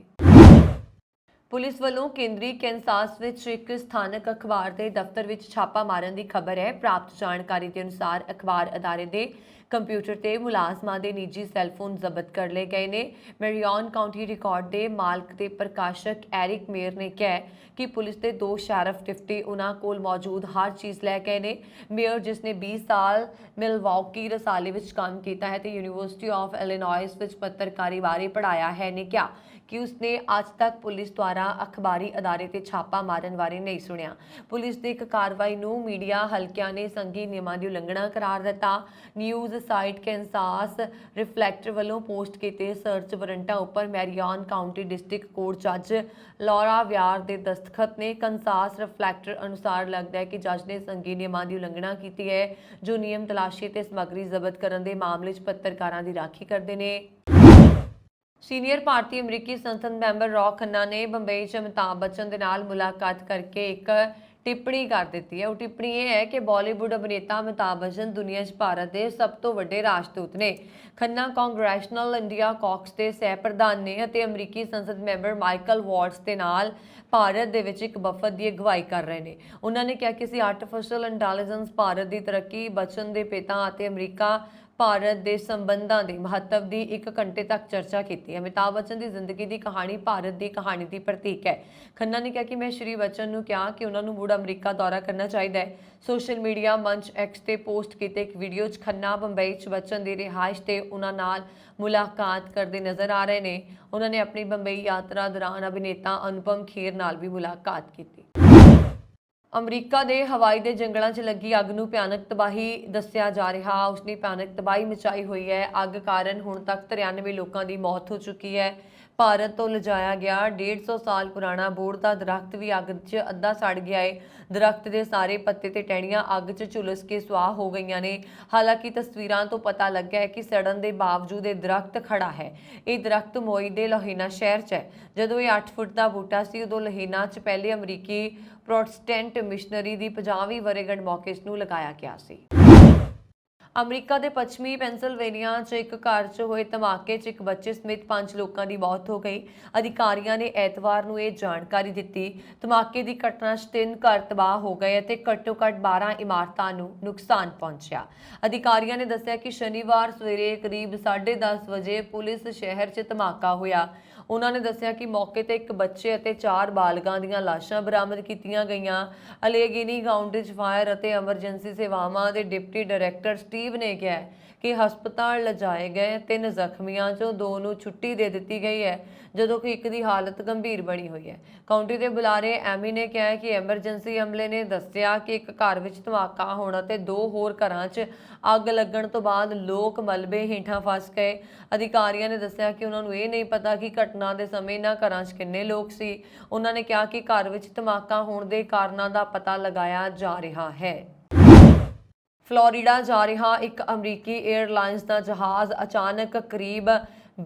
ਪੁਲਿਸ ਵੱਲੋਂ ਕੇਂਦਰੀ ਕੈਨਸਾਸ ਵਿੱਚ ਇੱਕ ਸਥਾਨਕ ਅਖਬਾਰ ਦੇ ਦਫ਼ਤਰ ਵਿੱਚ ਛਾਪਾ ਮਾਰਨ ਦੀ ਖਬਰ ਹੈ। ਪ੍ਰਾਪਤ ਜਾਣਕਾਰੀ ਦੇ ਅਨੁਸਾਰ ਅਖਬਾਰ ਅਦਾਰੇ ਦੇ ਕੰਪਿਊਟਰ ਤੇ ਮੁਲਾਜ਼ਮਾਂ ਦੇ ਨਿੱਜੀ ਸੈੱਲਫੋਨ ਜ਼ਬਤ ਕਰ ਲਏ ਗਏ ਨੇ। ਮੈਰੀਅਨ ਕਾਉਂਟੀ ਰਿਕਾਰਡ ਦੇ ਮਾਲਕ ਤੇ ਪ੍ਰਕਾਸ਼ਕ ਐਰਿਕ ਮੇਅਰ ਨੇ ਕਿਹਾ ਕਿ ਪੁਲਿਸ ਦੇ 2 ਸ਼ੈਰਿਫ ਡਿਪਟੀ ਉਹਨਾਂ ਕੋਲ ਮੌਜੂਦ ਹਰ ਚੀਜ਼ ਲੈ ਗਏ ਨੇ। ਮੇਅਰ, ਜਿਸ ਨੇ 20 ਸਾਲ ਮਿਲਵਾਕੀ ਰਸਾਲੇ ਵਿੱਚ ਕੰਮ ਕੀਤਾ ਹੈ ਤੇ ਯੂਨੀਵਰਸਿਟੀ ਆਫ ਇਲੀਨੋਇਸ ਵਿੱਚ ਪੱਤਰਕਾਰੀ ਬਾਰੇ ਪੜ੍ਹਾਇਆ ਹੈ, ਨੇ ਕਿਹਾ ਕਿ ਉਸਨੇ ਅੱਜ ਤੱਕ ਪੁਲਿਸ ਦੁਆਰਾ ਅਖਬਾਰੀ ਅਦਾਰੇ ਤੇ ਛਾਪਾ ਮਾਰਨ ਬਾਰੇ ਨਹੀਂ ਸੁਣਿਆ। ਪੁਲਿਸ ਦੀ ਇੱਕ ਕਾਰਵਾਈ ਨੂੰ ਮੀਡੀਆ ਹਲਕਿਆਂ ਨੇ ਸੰਘੀ ਨਿਯਮਾਂ ਦੀ ਉਲੰਘਣਾ ਕਰਾਰ ਦਿੱਤਾ। ਨਿਊਜ਼ ਸਾਈਟ ਕੈਨਸਾਸ ਰਿਫਲੈਕਟਰ ਵੱਲੋਂ ਪੋਸਟ ਕੀਤੇ ਸਰਚ ਵਾਰੰਟਾਂ ਉੱਪਰ ਮੈਰੀਅਨ ਕਾਉਂਟੀ ਡਿਸਟ੍ਰਿਕਟ ਕੋਰਟ ਜੱਜ ਲੌਰਾ ਵਿਆਰ ਦੇ ਦਸਤਖਤ ਨੇ। ਕੈਨਸਾਸ ਰਿਫਲੈਕਟਰ ਅਨੁਸਾਰ ਲੱਗਦਾ ਹੈ ਕਿ ਜੱਜ ਨੇ ਸੰਘੀ ਨਿਯਮਾਂ ਦੀ ਉਲੰਘਣਾ ਕੀਤੀ ਹੈ ਜੋ ਨਿਯਮ ਤਲਾਸ਼ੀ ਤੇ ਸਮੱਗਰੀ ਜ਼ਬਤ ਕਰਨ ਦੇ ਮਾਮਲੇ 'ਚ ਪੱਤਰਕਾਰਾਂ ਦੀ ਰਾਖੀ ਕਰਦੇ ਨੇ। ਸੀਨੀਅਰ ਭਾਰਤੀ ਅਮਰੀਕੀ ਸੰਸਦ ਮੈਂਬਰ ਰੌਕ ਖੰਨਾ ਨੇ ਬੰਬਈ 'ਚ ਅਮਿਤਾਭ ਬੱਚਨ ਦੇ ਨਾਲ ਮੁਲਾਕਾਤ ਕਰਕੇ ਇੱਕ ਟਿੱਪਣੀ ਕਰ ਦਿੱਤੀ ਹੈ। ਉਹ ਟਿੱਪਣੀ ਇਹ ਹੈ ਕਿ ਬਾਲੀਵੁੱਡ ਅਭਿਨੇਤਾ ਅਮਿਤਾਭ ਬੱਚਨ ਦੁਨੀਆ 'ਚ ਭਾਰਤ ਦੇ ਸਭ ਤੋਂ ਵੱਡੇ ਰਾਜਦੂਤ ਨੇ। ਖੰਨਾ ਕਾਂਗਰੈਸ਼ਨਲ ਇੰਡੀਆ ਕਾਕਸ ਦੇ ਸਹਿ ਪ੍ਰਧਾਨ ਨੇ ਅਤੇ ਅਮਰੀਕੀ ਸੰਸਦ ਮੈਂਬਰ ਮਾਈਕਲ ਵਾਟਸ ਦੇ ਨਾਲ ਭਾਰਤ ਦੇ ਵਿੱਚ ਇੱਕ ਵਫਦ ਦੀ ਅਗਵਾਈ ਕਰ ਰਹੇ ਨੇ। ਉਹਨਾਂ ਨੇ ਕਿਹਾ ਕਿ ਅਸੀਂ ਆਰਟੀਫਿਸ਼ੀਅਲ ਇੰਟੈਲੀਜੈਂਸ, ਭਾਰਤ ਦੀ ਤਰੱਕੀ, ਬੱਚਨ ਦੇ ਪਿਤਾ ਅਤੇ ਅਮਰੀਕਾ ਭਾਰਤ ਦੇ ਸੰਬੰਧਾਂ ਦੇ ਮਹੱਤਵ ਦੀ 1 ਘੰਟੇ ਤੱਕ ਚਰਚਾ ਕੀਤੀ। ਅਮਿਤਾਭ ਬੱਚਨ ਦੀ ਜ਼ਿੰਦਗੀ ਦੀ ਕਹਾਣੀ ਭਾਰਤ ਦੀ ਕਹਾਣੀ ਦੀ ਪ੍ਰਤੀਕ ਹੈ। ਖੰਨਾ ਨੇ ਕਿਹਾ ਕਿ ਮੈਂ ਸ਼੍ਰੀ ਬੱਚਨ ਨੂੰ ਕਿਹਾ ਕਿ ਉਹਨਾਂ ਨੂੰ ਮੁੜ ਅਮਰੀਕਾ ਦੌਰਾ ਕਰਨਾ ਚਾਹੀਦਾ ਹੈ। ਸੋਸ਼ਲ ਮੀਡੀਆ ਮੰਚ ਐਕਸ ਤੇ ਪੋਸਟ ਕੀਤੇ ਇੱਕ ਵੀਡੀਓ 'ਚ ਖੰਨਾ ਬੰਬਈ 'ਚ ਬੱਚਨ ਦੀ ਰਿਹਾਇਸ਼ ਤੇ ਉਹਨਾਂ ਨਾਲ ਮੁਲਾਕਾਤ ਕਰਦੇ ਨਜ਼ਰ ਆ ਰਹੇ ਨੇ। ਉਹਨਾਂ ਨੇ ਆਪਣੀ ਬੰਬਈ ਯਾਤਰਾ ਦੌਰਾਨ ਅਭਿਨੇਤਾ ਅਨੁਪਮ ਖੇਰ ਨਾਲ ਵੀ ਮੁਲਾਕਾਤ ਕੀਤੀ। ਅਮਰੀਕਾ ਦੇ ਹਵਾਈ ਦੇ ਜੰਗਲਾਂ 'ਚ ਲੱਗੀ ਅੱਗ ਨੂੰ ਭਿਆਨਕ ਤਬਾਹੀ ਦੱਸਿਆ ਜਾ ਰਿਹਾ। ਉਸਨੇ ਭਿਆਨਕ ਤਬਾਹੀ ਮਚਾਈ ਹੋਈ ਹੈ। ਅੱਗ ਕਾਰਨ ਹੁਣ ਤੱਕ 93 ਲੋਕਾਂ ਦੀ ਮੌਤ ਹੋ ਚੁੱਕੀ ਹੈ। ਭਾਰਤ ਤੋਂ ਲਿਜਾਇਆ ਗਿਆ 150 ਸਾਲ ਪੁਰਾਣਾ ਬੋੜ ਦਾ ਦਰਖਤ ਵੀ ਅੱਗ 'ਚ ਅੱਧਾ ਸੜ ਗਿਆ ਹੈ। ਦਰਖਤ ਦੇ ਸਾਰੇ ਪੱਤੇ ਤੇ ਟਹਿਣੀਆਂ ਅੱਗ 'ਚ ਝੁਲਸ ਕੇ ਸੁਆਹ ਹੋ ਗਈਆਂ ਨੇ। ਹਾਲਾਂਕਿ ਤਸਵੀਰਾਂ ਤੋਂ ਪਤਾ ਲੱਗਾ ਹੈ ਕਿ ਸੜਨ ਦੇ ਬਾਵਜੂਦ ਇਹ ਦਰਖਤ ਖੜਾ ਹੈ। ਇਹ ਦਰਖਤ ਮੋਈ ਦੇ ਲੋਹੀਨਾ ਸ਼ਹਿਰ 'ਚ ਹੈ। ਜਦੋਂ ਇਹ 8 ਫੁੱਟ ਦਾ ਬੂਟਾ ਸੀ ਉਦੋਂ ਲੋਹੀਨਾ 'ਚ ਪਹਿਲੇ ਅਮਰੀਕੀ ਪ੍ਰੋਟੈਸਟੈਂਟ ਮਿਸ਼ਨਰੀ ਦੀ 50ਵੀਂ ਵਰ੍ਹੇਗੰਢ ਮੌਕੇ ਇਸ ਨੂੰ ਲਗਾਇਆ ਗਿਆ ਸੀ। ਅਮਰੀਕਾ ਦੇ ਪੱਛਮੀ ਪੈਂਸਿਲਵੇਨੀਆ 'ਚ ਇੱਕ ਘਰ 'ਚ ਹੋਏ ਧਮਾਕੇ 'ਚ ਇੱਕ ਬੱਚੇ ਸਮੇਤ 5 ਲੋਕਾਂ ਦੀ ਮੌਤ ਹੋ ਗਈ। ਅਧਿਕਾਰੀਆਂ ਨੇ ਐਤਵਾਰ ਨੂੰ ਇਹ ਜਾਣਕਾਰੀ ਦਿੱਤੀ। ਧਮਾਕੇ ਦੀ ਘਟਨਾ 'ਚ 3 ਘਰ ਤਬਾਹ ਹੋ ਗਏ ਅਤੇ ਘੱਟੋ-ਘੱਟ 12 ਇਮਾਰਤਾਂ ਨੂੰ ਨੁਕਸਾਨ ਪਹੁੰਚਿਆ। ਅਧਿਕਾਰੀਆਂ ਨੇ ਦੱਸਿਆ ਕਿ ਸ਼ਨੀਵਾਰ ਸਵੇਰੇ ਕਰੀਬ 10:30 ਵਜੇ ਪੁਲਿਸ ਸ਼ਹਿਰ 'ਚ ਧਮਾਕਾ ਹੋਇਆ। ਉਹਨਾਂ ਨੇ ਦੱਸਿਆ ਕਿ ਮੌਕੇ ਤੇ ਇੱਕ ਬੱਚੇ ਅਤੇ 4 ਬਾਲਗਾਂ ਦੀਆਂ ਲਾਸ਼ਾਂ ਬਰਾਮਦ ਕੀਤੀਆਂ ਗਈਆਂ। ਅਲੇਗਿਨੀ ਕਾਉਂਟੀ 'ਚ ਫਾਇਰ ਅਤੇ ਐਮਰਜੈਂਸੀ ਸੇਵਾਵਾਂ ਦੇ ਡਿਪਟੀ ਡਾਇਰੈਕਟਰ ਸਟੀਵ ਨੇ ਕਿਹਾ ਕਿ ਹਸਪਤਾਲ ਲਿਜਾਏ ਗਏ 3 ਜ਼ਖਮੀਆਂ 'ਚੋਂ 2 ਨੂੰ ਛੁੱਟੀ ਦੇ ਦਿੱਤੀ ਗਈ ਹੈ, ਜਦੋਂ ਕਿ ਇੱਕ ਦੀ ਹਾਲਤ ਗੰਭੀਰ ਬਣੀ ਹੋਈ ਹੈ। ਕਾਉਂਟੀ ਦੇ ਬੁਲਾਰੇ ਐਮੀ ਨੇ ਕਿਹਾ ਕਿ ਐਮਰਜੈਂਸੀ ਅਮਲੇ ਨੇ ਦੱਸਿਆ ਕਿ ਇੱਕ ਘਰ ਵਿੱਚ ਧਮਾਕਾ ਹੋਣ ਅਤੇ 2 ਹੋਰ ਘਰਾਂ 'ਚ ਅੱਗ ਲੱਗਣ ਤੋਂ ਬਾਅਦ ਲੋਕ ਮਲਬੇ ਹੇਠਾਂ ਫਸ ਗਏ। ਅਧਿਕਾਰੀਆਂ ਨੇ ਦੱਸਿਆ ਕਿ ਉਹਨਾਂ ਨੂੰ ਇਹ ਨਹੀਂ ਪਤਾ ਕਿ ਘਟਨਾ ਦੇ ਸਮੇਂ ਇਹਨਾਂ ਘਰਾਂ 'ਚ ਕਿੰਨੇ ਲੋਕ ਸੀ। ਉਹਨਾਂ ਨੇ ਕਿਹਾ ਕਿ ਘਰ ਵਿੱਚ ਧਮਾਕਾ ਹੋਣ ਦੇ ਕਾਰਨਾਂ ਦਾ ਪਤਾ ਲਗਾਇਆ ਜਾ ਰਿਹਾ ਹੈ। ਫਲੋਰੀਡਾ ਜਾ ਰਿਹਾ ਇੱਕ ਅਮਰੀਕੀ 에ਅਰਲਾਈਨਸ ਦਾ ਜਹਾਜ਼ ਅਚਾਨਕ ਕਰੀਬ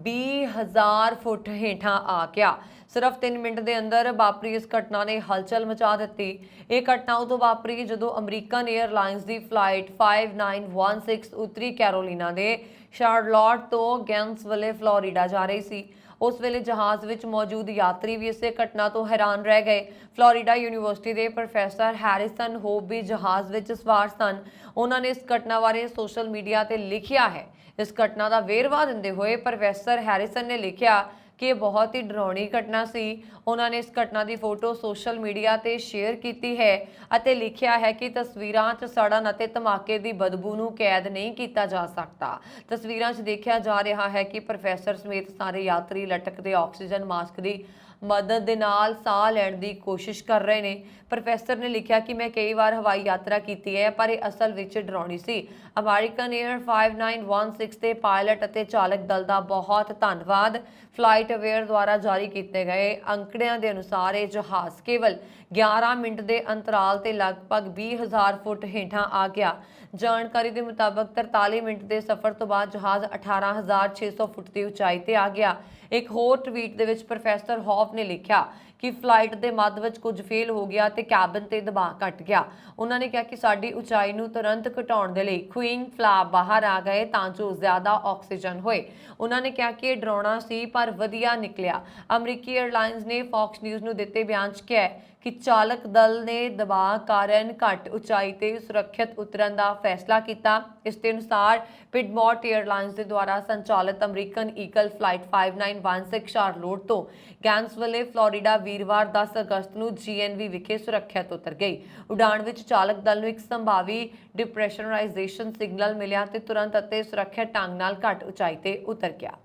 20,000 ਫੁੱਟ ਹੇਠਾਂ ਆ ਗਿਆ। ਸਿਰਫ 3 ਮਿੰਟ ਦੇ ਅੰਦਰ ਵਾਪਰੀ ਇਸ ਘਟਨਾ ਨੇ ਹਲਚਲ ਮਚਾ ਦਿੱਤੀ। ਇਹ ਘਟਨਾ ਉਦੋਂ ਵਾਪਰੀ ਜਦੋਂ ਅਮਰੀਕਨ 에ਅਰਲਾਈਨਸ ਦੀ ਫਲਾਈਟ 5916 ਉੱਤਰੀ ਕੈਰੋਲੀਨਾ ਦੇ ਸ਼ਾਰਲੋਟ ਤੋਂ ਗੈਂਸਵਿਲੇ ਫਲੋਰੀਡਾ ਜਾ ਰਹੀ ਸੀ। ਉਸ ਵੇਲੇ ਜਹਾਜ਼ ਵਿੱਚ ਮੌਜੂਦ ਯਾਤਰੀ ਵੀ ਇਸੇ ਘਟਨਾ ਤੋਂ ਹੈਰਾਨ ਰਹਿ ਗਏ। ਫਲੋਰੀਡਾ ਯੂਨੀਵਰਸਿਟੀ ਦੇ ਪ੍ਰੋਫੈਸਰ ਹੈਰਿਸਨ ਹੋਪ ਵੀ ਜਹਾਜ਼ ਵਿੱਚ ਸਵਾਰ ਸਨ। ਉਹਨਾਂ ਨੇ ਇਸ ਘਟਨਾ ਬਾਰੇ ਸੋਸ਼ਲ ਮੀਡੀਆ ਤੇ ਲਿਖਿਆ ਹੈ। ਇਸ ਘਟਨਾ ਦਾ ਵੇਰਵਾ ਦਿੰਦੇ ਹੋਏ ਪ੍ਰੋਫੈਸਰ ਹੈਰਿਸਨ ਨੇ ਲਿਖਿਆ ਕਿ ਇਹ ਬਹੁਤ ਹੀ ਡਰਾਉਣੀ ਘਟਨਾ ਸੀ। ਉਹਨਾਂ ਨੇ ਇਸ ਘਟਨਾ ਦੀ ਫੋਟੋ ਸੋਸ਼ਲ ਮੀਡੀਆ ਤੇ ਸ਼ੇਅਰ ਕੀਤੀ ਹੈ ਅਤੇ ਲਿਖਿਆ ਹੈ ਕਿ ਤਸਵੀਰਾਂ 'ਚ ਸੜਨ ਅਤੇ ਧਮਾਕੇ ਦੀ ਬਦਬੂ ਨੂੰ ਕੈਦ ਨਹੀਂ ਕੀਤਾ ਜਾ ਸਕਦਾ। ਤਸਵੀਰਾਂ 'ਚ ਦੇਖਿਆ ਜਾ ਰਿਹਾ ਹੈ ਕਿ ਪ੍ਰੋਫੈਸਰ ਸਮੇਤ ਸਾਰੇ ਯਾਤਰੀ ਲਟਕਦੇ ਆਕਸੀਜਨ ਮਾਸਕ ਦੀ ਮਦਦ ਦੇ ਨਾਲ ਸਾਹ ਲੈਣ ਦੀ ਕੋਸ਼ਿਸ਼ ਕਰ ਰਹੇ ਨੇ। ਪ੍ਰੋਫੈਸਰ ਨੇ ਲਿਖਿਆ ਕਿ ਮੈਂ ਕਈ ਵਾਰ ਹਵਾਈ ਯਾਤਰਾ ਕੀਤੀ ਹੈ, ਪਰ ਇਹ ਅਸਲ ਵਿੱਚ ਡਰਾਉਣੀ ਸੀ। ਅਮਰੀਕਨ 에ਅਰ 5916 ਦੇ ਪਾਇਲਟ ਅਤੇ ਚਾਲਕ ਦਲ ਦਾ ਬਹੁਤ ਧੰਨਵਾਦ। ਫਲਾਈਟ ਅਵੇਅਰ ਦੁਆਰਾ ਜਾਰੀ ਕੀਤੇ ਗਏ ਅੰਕੜਿਆਂ ਦੇ ਅਨੁਸਾਰ ਇਹ ਜਹਾਜ਼ ਕੇਵਲ 11 ਮਿੰਟ ਦੇ ਅੰਤਰਾਲ ਤੇ ਲਗਭਗ 20,000 ਫੁੱਟ ਹੇਠਾਂ ਆ ਗਿਆ। ਜਾਣਕਾਰੀ ਦੇ ਮੁਤਾਬਕ 43 ਮਿੰਟ ਦੇ ਸਫ਼ਰ ਤੋਂ ਬਾਅਦ ਜਹਾਜ਼ 18,600 ਫੁੱਟ ਦੀ ਉਚਾਈ ਤੇ ਆ ਗਿਆ। ਇੱਕ ਹੋਰ ਟਵੀਟ ਦੇ ਵਿੱਚ ਪ੍ਰੋਫੈਸਰ ਹੌਫ ਨੇ ਲਿਖਿਆ ਕਿ ਫਲਾਈਟ ਦੇ ਮੱਧ ਵਿੱਚ ਕੁਝ ਫੇਲ ਹੋ ਗਿਆ ਤੇ ਕੈਬਨ ਤੇ ਦਬਾਅ ਘਟ ਗਿਆ। ਉਹਨਾਂ ਨੇ ਕਿਹਾ ਕਿ ਸਾਡੀ ਉਚਾਈ ਨੂੰ ਤੁਰੰਤ ਘਟਾਉਣ ਦੇ ਲਈ ਕੁਇੰਗ ਫਲੈਪ ਬਾਹਰ ਆ ਗਏ ਤਾਂ ਜੋ ਜ਼ਿਆਦਾ ਆਕਸੀਜਨ ਹੋਏ। ਉਹਨਾਂ ਨੇ ਕਿਹਾ ਕਿ ਇਹ ਡਰਾਉਣਾ ਸੀ ਪਰ ਵਧੀਆ ਨਿਕਲਿਆ। ਅਮਰੀਕੀ 에ਅਰਲਾਈਨਸ ਨੇ ਫੌਕਸ ਨਿਊਜ਼ ਨੂੰ ਦਿੱਤੇ ਬਿਆਨ 'ਚ ਕਿਹਾ ਕਿ ਚਾਲਕ ਦਲ ਨੇ ਦਬਾਅ ਕਾਰਨ ਘੱਟ ਉਚਾਈ ਤੇ ਸੁਰੱਖਿਅਤ ਉਤਰਨ ਦਾ ਫੈਸਲਾ ਕੀਤਾ। ਇਸ ਦੇ ਅਨੁਸਾਰ ਪਿਡਮੌਟ 에ਅਰਲਾਈਨਸ ਦੇ ਦੁਆਰਾ ਸੰਚਾਲਿਤ ਅਮਰੀਕਨ ਈਗਲ ਫਲਾਈਟ 5916 ਸ਼ਾਰਲੋਟ ਤੋਂ ਗੈਂਸਵਿਲੇ ਫਲੋਰੀਡਾ ਵੀਰਵਾਰ 10 ਅਗਸਤ ਨੂੰ GNV ਵਿਖੇ ਸੁਰੱਖਿਅਤ ਉਤਰ ਗਈ। ਉਡਾਣ ਵਿੱਚ ਚਾਲਕ ਦਲ ਨੂੰ ਇੱਕ ਸੰਭਾਵੀ ਡਿਪਰੈਸ਼ਰਾਈਜ਼ੇਸ਼ਨ ਸਿਗਨਲ ਮਿਲਿਆ ਤੇ ਤੁਰੰਤ ਅਤੇ ਸੁਰੱਖਿਅਤ ਢੰਗ ਨਾਲ ਘੱਟ ਉਚਾਈ ਤੇ ਉਤਰ ਗਿਆ।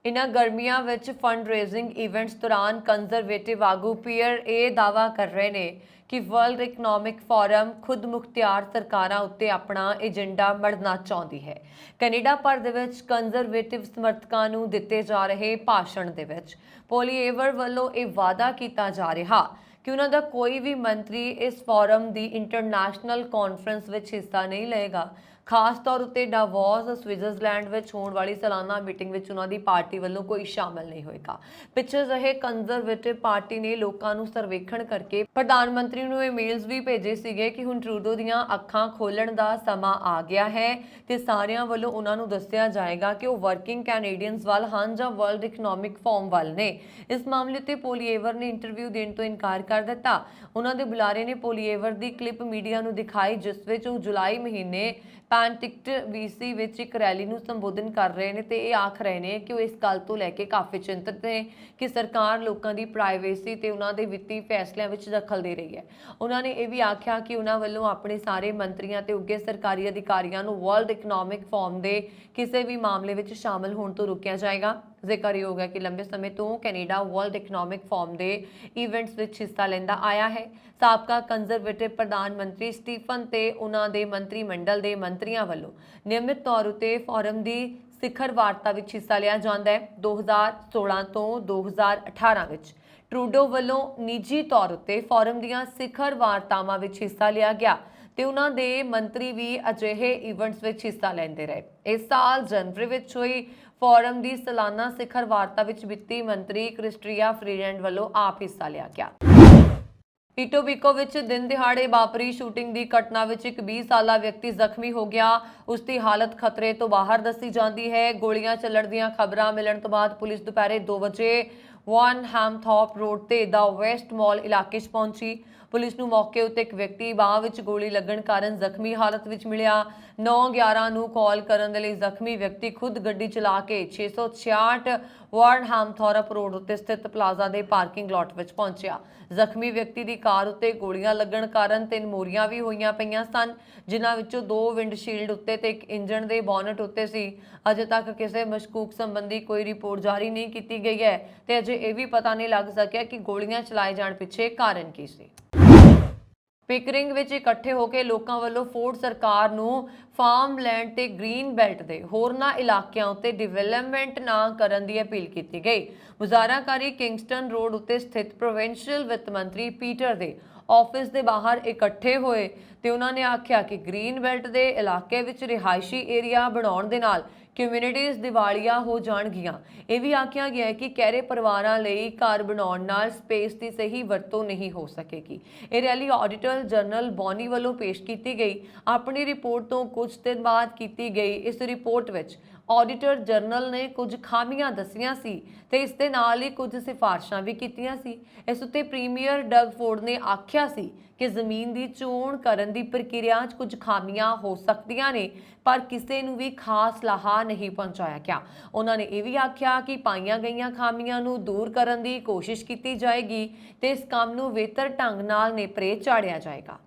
ਇਨ੍ਹਾਂ ਗਰਮੀਆਂ ਵਿੱਚ ਫੰਡ ਰੇਜ਼ਿੰਗ ਇਵੈਂਟਸ ਦੌਰਾਨ ਕੰਜ਼ਰਵੇਟਿਵ ਆਗੂ ਪੀਅਰ ਇਹ ਦਾਅਵਾ ਕਰ ਰਹੇ ਨੇ ਕਿ ਵਰਲਡ ਇਕਨੋਮਿਕ ਫੋਰਮ ਖੁਦ ਮੁਖਤਿਆਰ ਸਰਕਾਰਾਂ ਉੱਤੇ ਆਪਣਾ ਏਜੰਡਾ ਮੜਨਾ ਚਾਹੁੰਦੀ ਹੈ। ਕੈਨੇਡਾ ਭਰ ਦੇ ਵਿੱਚ ਕੰਜ਼ਰਵੇਟਿਵ ਸਮਰਥਕਾਂ ਨੂੰ ਦਿੱਤੇ ਜਾ ਰਹੇ ਭਾਸ਼ਣ ਦੇ ਵਿੱਚ ਪੋਲੀਏਵਰ ਵੱਲੋਂ ਇਹ ਵਾਅਦਾ ਕੀਤਾ ਜਾ ਰਿਹਾ ਕਿ ਉਹਨਾਂ ਦਾ ਕੋਈ ਵੀ ਮੰਤਰੀ ਇਸ ਫੋਰਮ ਦੀ ਇੰਟਰਨੈਸ਼ਨਲ ਕਾਨਫਰੰਸ ਵਿੱਚ ਹਿੱਸਾ ਨਹੀਂ ਲਏਗਾ। ਖਾਸ ਤੌਰ ਉੱਤੇ ਡਾਵੋਸ ਸਵਿਟਜ਼ਰਲੈਂਡ ਵਿੱਚ ਹੋਣ ਵਾਲੀ ਸਾਲਾਨਾ ਮੀਟਿੰਗ ਵਿੱਚ ਉਹਨਾਂ ਦੀ ਪਾਰਟੀ ਵੱਲੋਂ ਕੋਈ ਸ਼ਾਮਲ ਨਹੀਂ ਹੋਏਗਾ। ਪਿੱਛੇ ਜਿਹੇ ਕੰਜ਼ਰਵੇਟਿਵ ਪਾਰਟੀ ਨੇ ਲੋਕਾਂ ਨੂੰ ਸਰਵੇਖਣ ਕਰਕੇ ਪ੍ਰਧਾਨ ਮੰਤਰੀ ਨੂੰ ਈਮੇਲਸ ਵੀ ਭੇਜੇ ਸੀਗੇ ਕਿ ਹੁਣ ਟਰੂਡੋ ਦੀਆਂ ਅੱਖਾਂ ਖੋਲਣ ਦਾ ਸਮਾਂ ਆ ਗਿਆ ਹੈ ਤੇ ਸਾਰਿਆਂ ਵੱਲੋਂ ਉਹਨਾਂ ਨੂੰ ਦੱਸਿਆ ਜਾਏਗਾ ਕਿ ਉਹ ਵਰਕਿੰਗ ਕੈਨੇਡੀਅਨਸ ਵੱਲ ਹਨ ਜਾਂ ਵਰਲਡ ਇਕਨੋਮਿਕ ਫੋਰਮ ਵੱਲ ਨੇ। ਇਸ ਮਾਮਲੇ ਤੇ ਪੋਲੀਏਵਰ ਨੇ ਇੰਟਰਵਿਊ ਦੇਣ ਤੋਂ ਇਨਕਾਰ ਕਰ ਦਿੱਤਾ। ਉਹਨਾਂ ਦੇ ਬੁਲਾਰੇ ਨੇ ਪੋਲੀਏਵਰ ਦੀ ਕਲਿੱਪ ਮੀਡੀਆ ਨੂੰ ਦਿਖਾਈ ਜਿਸ ਵਿੱਚ ਉਹ ਜੁਲਾਈ ਮਹੀਨੇ ਪੈਂਟਿਕਟ BC ਵਿੱਚ ਇੱਕ ਰੈਲੀ ਨੂੰ ਸੰਬੋਧਨ ਕਰ ਰਹੇ ਨੇ ਤੇ ਇਹ ਆਖ ਰਹੇ ਨੇ ਕਿ ਉਹ ਇਸ ਗੱਲ ਤੋਂ ਲੈ ਕੇ ਕਾਫੀ ਚਿੰਤਤ ਨੇ ਕਿ ਸਰਕਾਰ ਲੋਕਾਂ ਦੀ ਪ੍ਰਾਈਵੇਸੀ ਤੇ ਉਹਨਾਂ ਦੇ ਵਿੱਤੀ ਫੈਸਲਿਆਂ ਵਿੱਚ ਦਖਲ ਦੇ ਰਹੀ ਹੈ। ਉਹਨਾਂ ਨੇ ਇਹ ਵੀ ਆਖਿਆ ਕਿ ਉਹਨਾਂ ਵੱਲੋਂ ਆਪਣੇ ਸਾਰੇ ਮੰਤਰੀਆਂ ਤੇ ਉੱਘੇ ਸਰਕਾਰੀ ਅਧਿਕਾਰੀਆਂ ਨੂੰ ਵਰਲਡ ਇਕਨੋਮਿਕ ਫੋਰਮ ਦੇ ਕਿਸੇ ਵੀ ਮਾਮਲੇ ਵਿੱਚ ਸ਼ਾਮਲ ਹੋਣ ਤੋਂ ਰੋਕਿਆ ਜਾਏਗਾ। ਜ਼ਿਕਰਯੋਗ ਹੈ ਕਿ ਲੰਬੇ ਸਮੇਂ ਤੋਂ ਕੈਨੇਡਾ ਵਰਲਡ ਇਕਨੋਮਿਕ ਫੋਰਮ ਦੇ ਇਵੈਂਟਸ ਵਿੱਚ ਹਿੱਸਾ ਲੈਂਦਾ ਆਇਆ ਹੈ। ਸਾਬਕਾ ਕੰਜ਼ਰਵੇਟਿਵ ਪ੍ਰਧਾਨ ਮੰਤਰੀ ਸਟੀਫਨ ਤੇ ਉਹਨਾਂ ਦੇ ਮੰਤਰੀ ਮੰਡਲ ਦੇ ਮੰਤਰੀਆਂ ਵੱਲੋਂ ਨਿਯਮਿਤ ਤੌਰ ਉਤੇ ਫੋਰਮ ਦੀ ਸਿਖਰ ਵਾਰਤਾ ਵਿੱਚ ਹਿੱਸਾ ਲਿਆ ਜਾਂਦਾ ਹੈ। 2016 ਤੋਂ 2018 ਵਿੱਚ ਟਰੂਡੋ ਵੱਲੋਂ ਨਿੱਜੀ ਤੌਰ ਉਤੇ ਫੋਰਮ ਦੀਆਂ ਸਿਖਰ ਵਾਰਤਾਵਾਂ ਵਿੱਚ ਹਿੱਸਾ ਲਿਆ ਗਿਆ ਤੇ ਉਹਨਾਂ ਦੇ ਮੰਤਰੀ ਵੀ ਅਜਿਹੇ ਇਵੈਂਟਸ ਵਿੱਚ ਹਿੱਸਾ ਲੈਂਦੇ ਰਹੇ। ਇਸ ਸਾਲ ਜਨਵਰੀ ਵਿੱਚ ਹੋਈ ਫੋਰਮ ਦੀ ਸਾਲਾਨਾ ਸਿਖਰ ਵਾਰਤਾ ਵਿੱਚ ਵਿੱਤੀ ਮੰਤਰੀ ਕ੍ਰਿਸਟੀਆ ਫਰੀਲੈਂਡ ਵੱਲੋਂ ਆਪ ਹਿੱਸਾ ਲਿਆ ਗਿਆ। ਇਟੋਬੀਕੋ ਵਿੱਚ ਦਿਨ ਦਿਹਾੜੇ ਵਾਪਰੀ ਸ਼ੂਟਿੰਗ ਦੀ ਘਟਨਾ ਵਿੱਚ ਇੱਕ 20 ਸਾਲਾ ਵਿਅਕਤੀ ਜ਼ਖਮੀ ਹੋ ਗਿਆ। ਉਸ ਦੀ ਹਾਲਤ ਖਤਰੇ ਤੋਂ ਬਾਹਰ ਦੱਸੀ ਜਾਂਦੀ ਹੈ। ਗੋਲੀਆਂ ਚੱਲਣ ਦੀਆਂ ਖਬਰਾਂ ਮਿਲਣ ਤੋਂ ਬਾਅਦ ਪੁਲਿਸ ਦੁਪਹਿਰੇ 2 ਵਜੇ ਵਨ ਹੈਮਥੌਪ ਰੋਡ ਤੇ ਦਾ ਵੈਸਟ ਮਾਲ ਇਲਾਕੇ 'ਚ ਪਹੁੰਚੀ। ਪੁਲਿਸ ਨੂੰ ਮੌਕੇ ਉੱਤੇ ਇੱਕ ਵਿਅਕਤੀ ਬਾਹ ਵਿੱਚ ਗੋਲੀ ਲੱਗਣ ਕਾਰਨ ਜ਼ਖਮੀ ਹਾਲਤ ਵਿੱਚ ਮਿਲਿਆ। 911 ਨੂੰ ਕਾਲ ਕਰਨ ਦੇ ਲਈ ਜ਼ਖਮੀ ਵਿਅਕਤੀ ਖੁਦ ਗੱਡੀ ਚਲਾ ਕੇ 666 ਵਾਰਡ ਹੈਮਥੌਰਪ ਰੋਡ ਉੱਤੇ ਸਥਿਤ ਪਲਾਜ਼ਾ ਦੇ ਪਾਰਕਿੰਗ ਲਾਟ ਵਿੱਚ ਪਹੁੰਚਿਆ। ਜ਼ਖਮੀ ਵਿਅਕਤੀ ਦੀ ਕਾਰ ਉੱਤੇ ਗੋਲੀਆਂ ਲੱਗਣ ਕਾਰਨ 3 ਮੋਰੀਆਂ ਵੀ ਹੋਈਆਂ ਪਈਆਂ ਸਨ, ਜਿਨ੍ਹਾਂ ਵਿੱਚੋਂ 2 ਵਿੰਡਸ਼ੀਲਡ ਉੱਤੇ ਤੇ ਇੱਕ ਇੰਜਣ ਦੇ ਬੋਨਟ ਉੱਤੇ ਸੀ। ਅਜੇ ਤੱਕ ਕਿਸੇ ਮਸ਼ਕੂਕ ਸੰਬੰਧੀ ਕੋਈ ਰਿਪੋਰਟ ਜਾਰੀ ਨਹੀਂ ਕੀਤੀ ਗਈ ਹੈ ਤੇ ਅਜੇ ਇਹ ਵੀ ਪਤਾ ਨਹੀਂ ਲੱਗ ਸਕਿਆ ਕਿ ਗੋਲੀਆਂ ਚਲਾਏ ਜਾਣ ਪਿੱਛੇ ਕਾਰਨ ਕੀ ਸੀ। ਪਿਕਰਿੰਗ ਵਿੱਚ ਇਕੱਠੇ ਹੋ ਕੇ ਲੋਕਾਂ ਵੱਲੋਂ ਫੋਰਡ ਸਰਕਾਰ ਨੂੰ ਫਾਰਮਲੈਂਡ ਤੇ ਗ੍ਰੀਨ ਬੈਲਟ ਦੇ ਹੋਰਨਾਂ ਇਲਾਕਿਆਂ ਉੱਤੇ ਡਿਵੈਲਪਮੈਂਟ ਨਾ ਕਰਨ ਦੀ ਅਪੀਲ ਕੀਤੀ ਗਈ। ਮੁਜ਼ਾਹਰਾਕਾਰੀ ਕਿੰਗਸਟਨ ਰੋਡ ਉੱਤੇ ਸਥਿਤ ਪ੍ਰੋਵਿੰਸ਼ੀਅਲ ਵਿੱਤ ਮੰਤਰੀ ਪੀਟਰ ਦੇ ਆਫਿਸ ਦੇ ਬਾਹਰ ਇਕੱਠੇ ਹੋਏ ਤੇ ਉਹਨਾਂ ਨੇ ਆਖਿਆ ਕਿ ਗ੍ਰੀਨ ਬੈਲਟ ਦੇ ਇਲਾਕੇ ਵਿੱਚ ਰਿਹਾਇਸ਼ੀ ਏਰੀਆ ਬਣਾਉਣ ਦੇ ਨਾਲ ਕਮਿਊਨਿਟੀਜ਼ ਦਿਵਾਲੀਆ ਹੋ ਜਾਣਗੀਆਂ। ਇਹ ਵੀ ਆਖਿਆ ਗਿਆ ਹੈ ਕਿ ਕਹਿਰੇ ਪਰਿਵਾਰਾਂ ਲਈ ਘਰ ਬਣਾਉਣ ਨਾਲ ਸਪੇਸ ਦੀ ਸਹੀ ਵਰਤੋਂ ਨਹੀਂ ਹੋ ਸਕੇਗੀ। ਇਹ ਰੈਲੀ ਆਡੀਟਰ ਜਨਰਲ ਬੌਨੀ ਵੱਲੋਂ ਪੇਸ਼ ਕੀਤੀ ਗਈ। ਆਪਣੀ ਰਿਪੋਰਟ ਤੋਂ ਕੁਝ ਦਿਨ ਬਾਅਦ ਕੀਤੀ ਗਈ ਇਸ ਰਿਪੋਰਟ ਵਿੱਚ ਆਡੀਟਰ ਜਨਰਲ ਨੇ ਕੁਝ ਖਾਮੀਆਂ ਦੱਸੀਆਂ ਸੀ ਤੇ ਇਸ ਦੇ ਨਾਲ ਹੀ ਕੁਝ ਸਿਫਾਰਸ਼ਾਂ ਵੀ ਕੀਤੀਆਂ ਸੀ। ਇਸ ਉੱਤੇ ਪ੍ਰੀਮੀਅਰ ਡਗ ਫੋਰਡ ਨੇ ਆਖਿਆ ਸੀ ਕਿ ਜ਼ਮੀਨ ਦੀ ਚੋਣ ਕਰਨ ਦੀ ਪ੍ਰਕਿਰਿਆ 'ਚ ਕੁਝ ਖਾਮੀਆਂ ਹੋ ਸਕਦੀਆਂ ਨੇ, ਪਰ ਕਿਸੇ ਨੂੰ ਵੀ ਖਾਸ ਲਾਹਾ ਨਹੀਂ ਪਹੁੰਚਾਇਆ ਗਿਆ। ਉਹਨਾਂ ਨੇ ਇਹ ਵੀ ਆਖਿਆ ਕਿ ਪਾਈਆਂ ਗਈਆਂ ਖਾਮੀਆਂ ਨੂੰ ਦੂਰ ਕਰਨ ਦੀ ਕੋਸ਼ਿਸ਼ ਕੀਤੀ ਜਾਏਗੀ ਤੇ ਇਸ ਕੰਮ ਨੂੰ ਬਿਹਤਰ ਢੰਗ ਨਾਲ ਨੇਪਰੇ ਚਾੜਿਆ ਜਾਏਗਾ।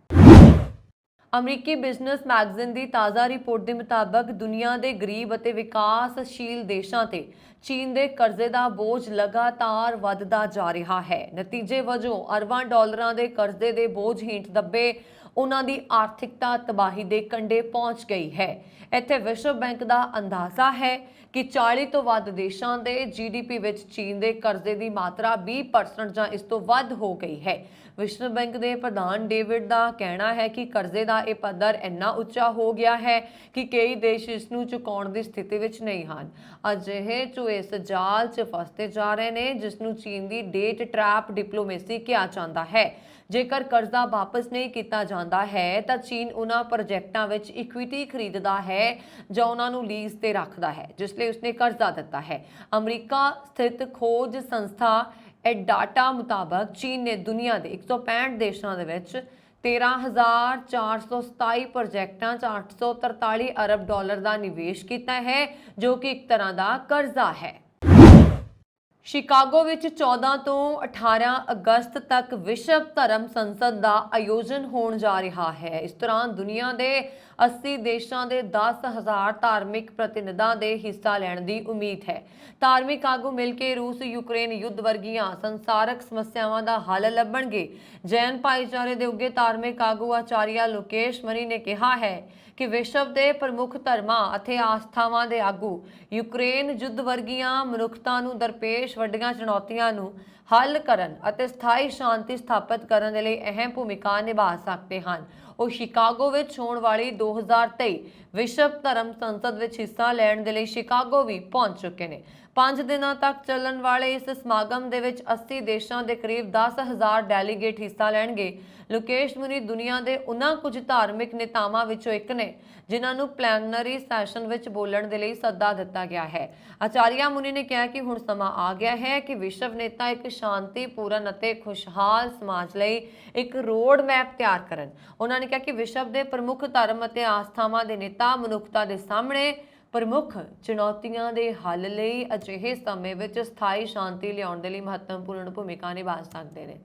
ਅਮਰੀਕੀ ਬਿਜ਼ਨਸ ਮੈਗਜ਼ੀਨ ਦੀ ਤਾਜ਼ਾ ਰਿਪੋਰਟ ਦੇ ਮੁਤਾਬਕ ਦੁਨੀਆ ਦੇ ਗਰੀਬ ਅਤੇ ਵਿਕਾਸਸ਼ੀਲ ਦੇਸ਼ਾਂ ਤੇ ਚੀਨ ਦੇ ਕਰਜ਼ੇ ਦਾ ਬੋਝ ਲਗਾਤਾਰ ਵੱਧਦਾ ਜਾ ਰਿਹਾ ਹੈ। ਨਤੀਜੇ ਵਜੋਂ ਅਰਬਾਂ ਡਾਲਰਾਂ ਦੇ ਕਰਜ਼ੇ ਦੇ ਬੋਝ ਹੇਠ ਦੱਬੇ ਉਹਨਾਂ ਦੀ ਆਰਥਿਕਤਾ ਤਬਾਹੀ ਦੇ ਕੰਢੇ ਪਹੁੰਚ ਗਈ ਹੈ। ਇੱਥੇ ਵਿਸ਼ਵ ਬੈਂਕ ਦਾ ਅੰਦਾਜ਼ਾ ਹੈ ਕਿ 40 ਤੋਂ ਵੱਧ ਦੇਸ਼ਾਂ ਦੇ GDP ਵਿੱਚ ਚੀਨ ਦੇ ਕਰਜ਼ੇ ਦੀ ਮਾਤਰਾ 20% ਜਾਂ ਇਸ ਤੋਂ ਵੱਧ ਹੋ ਗਈ ਹੈ। ਵਿਸ਼ਵ ਬੈਂਕ ਦੇ ਪ੍ਰਧਾਨ ਡੇਵਿਡ ਦਾ ਕਹਿਣਾ ਹੈ ਕਿ ਕਰਜ਼ੇ ਦਾ ਇਹ ਪੱਧਰ ਇੰਨਾ ਉੱਚਾ ਹੋ ਗਿਆ ਹੈ ਕਿ ਕਈ ਦੇਸ਼ ਇਸ ਨੂੰ ਚੁਕਾਉਣ ਦੀ ਸਥਿਤੀ ਵਿੱਚ ਨਹੀਂ ਹਨ। ਅਜਿਹੇ ਜੋ ਇਸ ਜਾਲ 'ਚ ਫਸਦੇ ਜਾ ਰਹੇ ਨੇ ਜਿਸ ਨੂੰ ਚੀਨ ਦੀ ਡੇਟ ਟ੍ਰੈਪ ਡਿਪਲੋਮੇਸੀ ਕਿਹਾ ਜਾਂਦਾ ਹੈ। ਜੇਕਰ ਕਰਜ਼ਾ ਵਾਪਸ ਨਹੀਂ ਕੀਤਾ ਜਾਂਦਾ ਹੈ ਤਾਂ ਚੀਨ ਉਹਨਾਂ ਪ੍ਰੋਜੈਕਟਾਂ ਵਿੱਚ ਇਕੁਇਟੀ ਖਰੀਦਦਾ ਹੈ ਜਾਂ ਉਹਨਾਂ ਨੂੰ ਲੀਜ਼ ਤੇ ਰੱਖਦਾ ਹੈ ਜਿਸ ਲਈ ਉਸਨੇ ਕਰਜ਼ਾ ਦਿੱਤਾ ਹੈ। ਅਮਰੀਕਾ ਸਥਿਤ ਖੋਜ ਸੰਸਥਾ ਡਾਟਾ ਮੁਤਾਬਕ ਚੀਨ ਨੇ ਦੁਨੀਆ ਦੇ 165 ਦੇਸ਼ਾਂ ਦੇ ਵਿੱਚ 13,427 ਪ੍ਰੋਜੈਕਟਾਂ 'ਚ 843 ਅਰਬ ਡਾਲਰ ਦਾ ਨਿਵੇਸ਼ ਕੀਤਾ ਹੈ, ਜੋ ਕਿ ਇੱਕ ਤਰ੍ਹਾਂ ਦਾ ਕਰਜ਼ਾ ਹੈ। ਸ਼ਿਕਾਗੋ ਵਿੱਚ 14 ਤੋਂ 18 ਅਗਸਤ ਤੱਕ ਵਿਸ਼ਵ ਧਰਮ ਸੰਸਦ ਦਾ ਆਯੋਜਨ ਹੋਣ ਜਾ ਰਿਹਾ ਹੈ। ਇਸ ਦੌਰਾਨ ਦੁਨੀਆ ਦੇ 80 ਦੇਸ਼ਾਂ ਦੇ 10,000 ਧਾਰਮਿਕ ਪ੍ਰਤੀਨਿਧਾਂ ਦੇ ਹਿੱਸਾ ਲੈਣ ਦੀ ਉਮੀਦ ਹੈ। ਧਾਰਮਿਕ ਆਗੂ ਮਿਲ ਕੇ ਰੂਸ ਯੂਕਰੇਨ ਯੁੱਧ ਵਰਗੀਆਂ ਸੰਸਾਰਕ ਸਮੱਸਿਆਵਾਂ ਦਾ ਹੱਲ ਲੱਭਣਗੇ। ਜੈਨ ਭਾਈਚਾਰੇ ਦੇ ਉੱਗੇ ਧਾਰਮਿਕ ਆਗੂ ਆਚਾਰੀਆ ਲੋਕੇਸ਼ ਮਨੀ ਨੇ ਕਿਹਾ ਹੈ ਕਿ ਵਿਸ਼ਵ ਦੇ ਪ੍ਰਮੁੱਖ ਧਰਮਾਂ ਅਤੇ ਆਸਥਾਵਾਂ ਦੇ ਆਗੂ ਯੂਕਰੇਨ ਯੁੱਧ ਵਰਗੀਆਂ ਮਨੁੱਖਤਾ ਨੂੰ ਦਰਪੇਸ਼ ਵੱਡੀਆਂ ਚੁਣੌਤੀਆਂ ਨੂੰ ਹੱਲ ਕਰਨ ਅਤੇ ਸਥਾਈ ਸ਼ਾਂਤੀ ਸਥਾਪਿਤ ਕਰਨ ਦੇ ਲਈ ਅਹਿਮ ਭੂਮਿਕਾ ਨਿਭਾ ਸਕਦੇ ਹਨ। ਉਹ ਸ਼ਿਕਾਗੋ ਵਿੱਚ ਹੋਣ ਵਾਲੀ 2023 ਵਿਸ਼ਵ ਧਰਮ ਸੰਸਦ ਵਿੱਚ ਹਿੱਸਾ ਲੈਣ ਦੇ ਲਈ ਸ਼ਿਕਾਗੋ ਵੀ ਪਹੁੰਚ ਚੁੱਕੇ ਨੇ। 5 ਦਿਨਾਂ ਤੱਕ ਚੱਲਣ ਵਾਲੇ ਇਸ ਸਮਾਗਮ ਦੇ ਵਿੱਚ 80 ਦੇਸ਼ਾਂ ਦੇ ਕਰੀਬ 10,000 ਡੈਲੀਗੇਟ ਹਿੱਸਾ ਲੈਣਗੇ। ਲੋਕੇਸ਼ ਮੁਨੀ ਦੁਨੀਆ ਦੇ ਉਹਨਾਂ ਕੁਝ ਧਾਰਮਿਕ ਨੇਤਾਵਾਂ ਵਿੱਚੋਂ ਇੱਕ ਨੇ ਜਿਨ੍ਹਾਂ ਨੂੰ ਪਲੈਨਰੀ ਸੈਸ਼ਨ ਵਿੱਚ ਬੋਲਣ ਦੇ ਲਈ ਸੱਦਾ ਦਿੱਤਾ ਗਿਆ ਹੈ। ਆਚਾਰੀਆ ਮੁਨੀ ਨੇ ਕਿਹਾ ਕਿ ਹੁਣ ਸਮਾਂ ਆ ਗਿਆ ਹੈ ਕਿ ਵਿਸ਼ਵ ਨੇਤਾ ਇੱਕ ਸ਼ਾਂਤੀਪੂਰਨ ਅਤੇ ਖੁਸ਼ਹਾਲ ਸਮਾਜ ਲਈ ਇੱਕ ਰੋਡ ਮੈਪ ਤਿਆਰ ਕਰਨ। ਉਹਨਾਂ ਨੇ ਕਿਹਾ ਕਿ ਵਿਸ਼ਵ ਦੇ ਪ੍ਰਮੁੱਖ ਧਰਮ ਅਤੇ ਆਸਥਾਵਾਂ ਦੇ ਨੇਤਾ ਮਨੁੱਖਤਾ ਦੇ ਸਾਹਮਣੇ ਪ੍ਰਮੁੱਖ ਚੁਣੌਤੀਆਂ ਦੇ ਹੱਲ ਲਈ ਅਜਿਹੇ ਸਮੇਂ ਵਿੱਚ ਸਥਾਈ ਸ਼ਾਂਤੀ ਲਿਆਉਣ ਦੇ ਲਈ ਮਹੱਤਵਪੂਰਨ ਭੂਮਿਕਾ ਨਿਭਾ ਸਕਦੇ ਨੇ।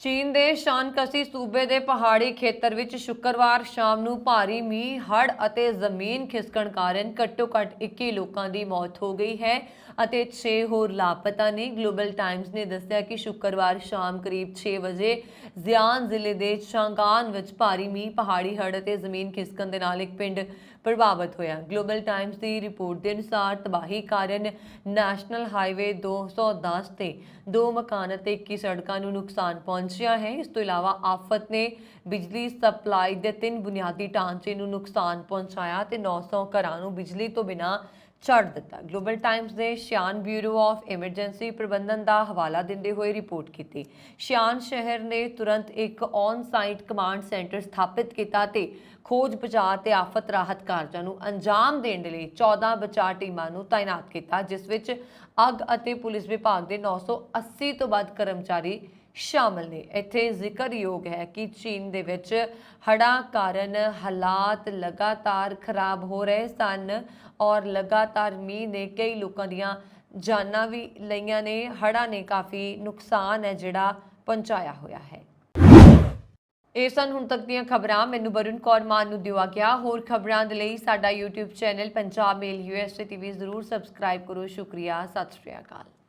ਚੀਨ ਦੇ ਸ਼ਾਨਕਸੀ ਸੂਬੇ ਦੇ ਪਹਾੜੀ ਖੇਤਰ ਵਿੱਚ ਸ਼ੁੱਕਰਵਾਰ ਸ਼ਾਮ ਨੂੰ ਭਾਰੀ ਮੀਂਹ, ਹੜ੍ਹ ਅਤੇ ਜ਼ਮੀਨ ਖਿਸਕਣ ਕਾਰਨ ਘੱਟੋ-ਘੱਟ 21 ਲੋਕਾਂ ਦੀ ਮੌਤ ਹੋ ਗਈ ਹੈ ਅਤੇ 6 ਹੋਰ ਲਾਪਤਾ ਨੇ। ਗਲੋਬਲ ਟਾਈਮਜ਼ ਨੇ ਦੱਸਿਆ ਕਿ ਸ਼ੁੱਕਰਵਾਰ ਸ਼ਾਮ ਕਰੀਬ 6 ਵਜੇ ਜ਼ਿਆਨ ਜ਼ਿਲ੍ਹੇ ਦੇ ਚਾਂਗਾਨ ਵਿੱਚ ਭਾਰੀ ਮੀਂਹ, ਪਹਾੜੀ ਹੜ੍ਹ ਅਤੇ ਜ਼ਮੀਨ ਖਿਸਕਣ ਦੇ ਨਾਲ ਇੱਕ ਪਿੰਡ ਪ੍ਰਭਾਵਿਤ ਹੋਇਆ। ਗਲੋਬਲ ਟਾਈਮਜ਼ ਦੀ ਰਿਪੋਰਟ ਦੇ ਅਨੁਸਾਰ ਤਬਾਹੀ ਕਾਰਨ ਨੈਸ਼ਨਲ ਹਾਈਵੇ 210 ਤੇ 2 ਮਕਾਨ ਅਤੇ 21 ਸੜਕਾਂ ਨੂੰ ਨੁਕਸਾਨ ਪਹੁੰਚਿਆ ਹੈ। ਇਸ ਤੋਂ ਇਲਾਵਾ ਆਫਤ ਨੇ ਬਿਜਲੀ ਸਪਲਾਈ ਦੇ 3 ਬੁਨਿਆਦੀ ਢਾਂਚੇ ਨੂੰ ਨੁਕਸਾਨ ਪਹੁੰਚਾਇਆ ਤੇ 900 ਘਰਾਂ ਨੂੰ ਬਿਜਲੀ ਤੋਂ ਬਿਨਾਂ ਛੱਡ ਦਿੱਤਾ। ਗਲੋਬਲ ਟਾਈਮਜ਼ ਨੇ ਸ਼ਿਆਨ ਬਿਊਰੋ ਆਫ ਐਮਰਜੈਂਸੀ ਪ੍ਰਬੰਧਨ ਦਾ ਹਵਾਲਾ ਦਿੰਦੇ ਹੋਏ ਰਿਪੋਰਟ ਕੀਤੀ। ਸ਼ਿਆਨ ਸ਼ਹਿਰ ਨੇ ਤੁਰੰਤ ਇੱਕ ਔਨ ਸਾਈਟ ਕਮਾਂਡ ਸੈਂਟਰ ਸਥਾਪਿਤ ਕੀਤਾ ਤੇ ਖੋਜ, ਬਚਾਅ ਤੇ ਆਫਤ ਰਾਹਤ ਕਾਰਜਾਂ ਨੂੰ ਅੰਜਾਮ ਦੇਣ ਲਈ 14 ਬਚਾਅ ਟੀਮਾਂ ਨੂੰ ਤਾਇਨਾਤ ਕੀਤਾ, ਜਿਸ ਵਿੱਚ ਅੱਗ ਅਤੇ ਪੁਲਿਸ ਵਿਭਾਗ ਦੇ 980 ਤੋਂ ਵੱਧ ਕਰਮਚਾਰੀ ਸ਼ਾਮਲ ਨੇ। ਇੱਥੇ ਜ਼ਿਕਰਯੋਗ ਹੈ ਕਿ ਚੀਨ ਦੇ ਵਿੱਚ ਹੜ੍ਹਾਂ ਕਾਰਨ ਹਾਲਾਤ ਲਗਾਤਾਰ ਖਰਾਬ ਹੋ ਰਹੇ ਸਨ ਔਰ ਲਗਾਤਾਰ ਮੀਂਹ ਨੇ ਕਈ ਲੋਕਾਂ ਦੀਆਂ ਜਾਨਾਂ ਵੀ ਲਈਆਂ ਨੇ। ਹੜ੍ਹਾਂ ਨੇ ਕਾਫੀ ਨੁਕਸਾਨ ਹੈ ਜਿਹੜਾ ਪਹੁੰਚਾਇਆ ਹੋਇਆ ਹੈ। ਇਹ ਸਨ ਹੁਣ ਤੱਕ ਦੀਆਂ ਖਬਰਾਂ। ਮੈਨੂੰ ਵਰੁਣ ਕੌਰ ਮਾਨ ਨੂੰ ਦਿਓ ਆਗਿਆ। ਹੋਰ ਖਬਰਾਂ ਦੇ ਲਈ ਸਾਡਾ YouTube ਚੈਨਲ ਪੰਜਾਬ ਮੇਲ USA TV ਜ਼ਰੂਰ ਸਬਸਕ੍ਰਾਈਬ ਕਰੋ। ਸ਼ੁਕਰੀਆ। ਸਤਿ ਸ਼੍ਰੀ ਅਕਾਲ।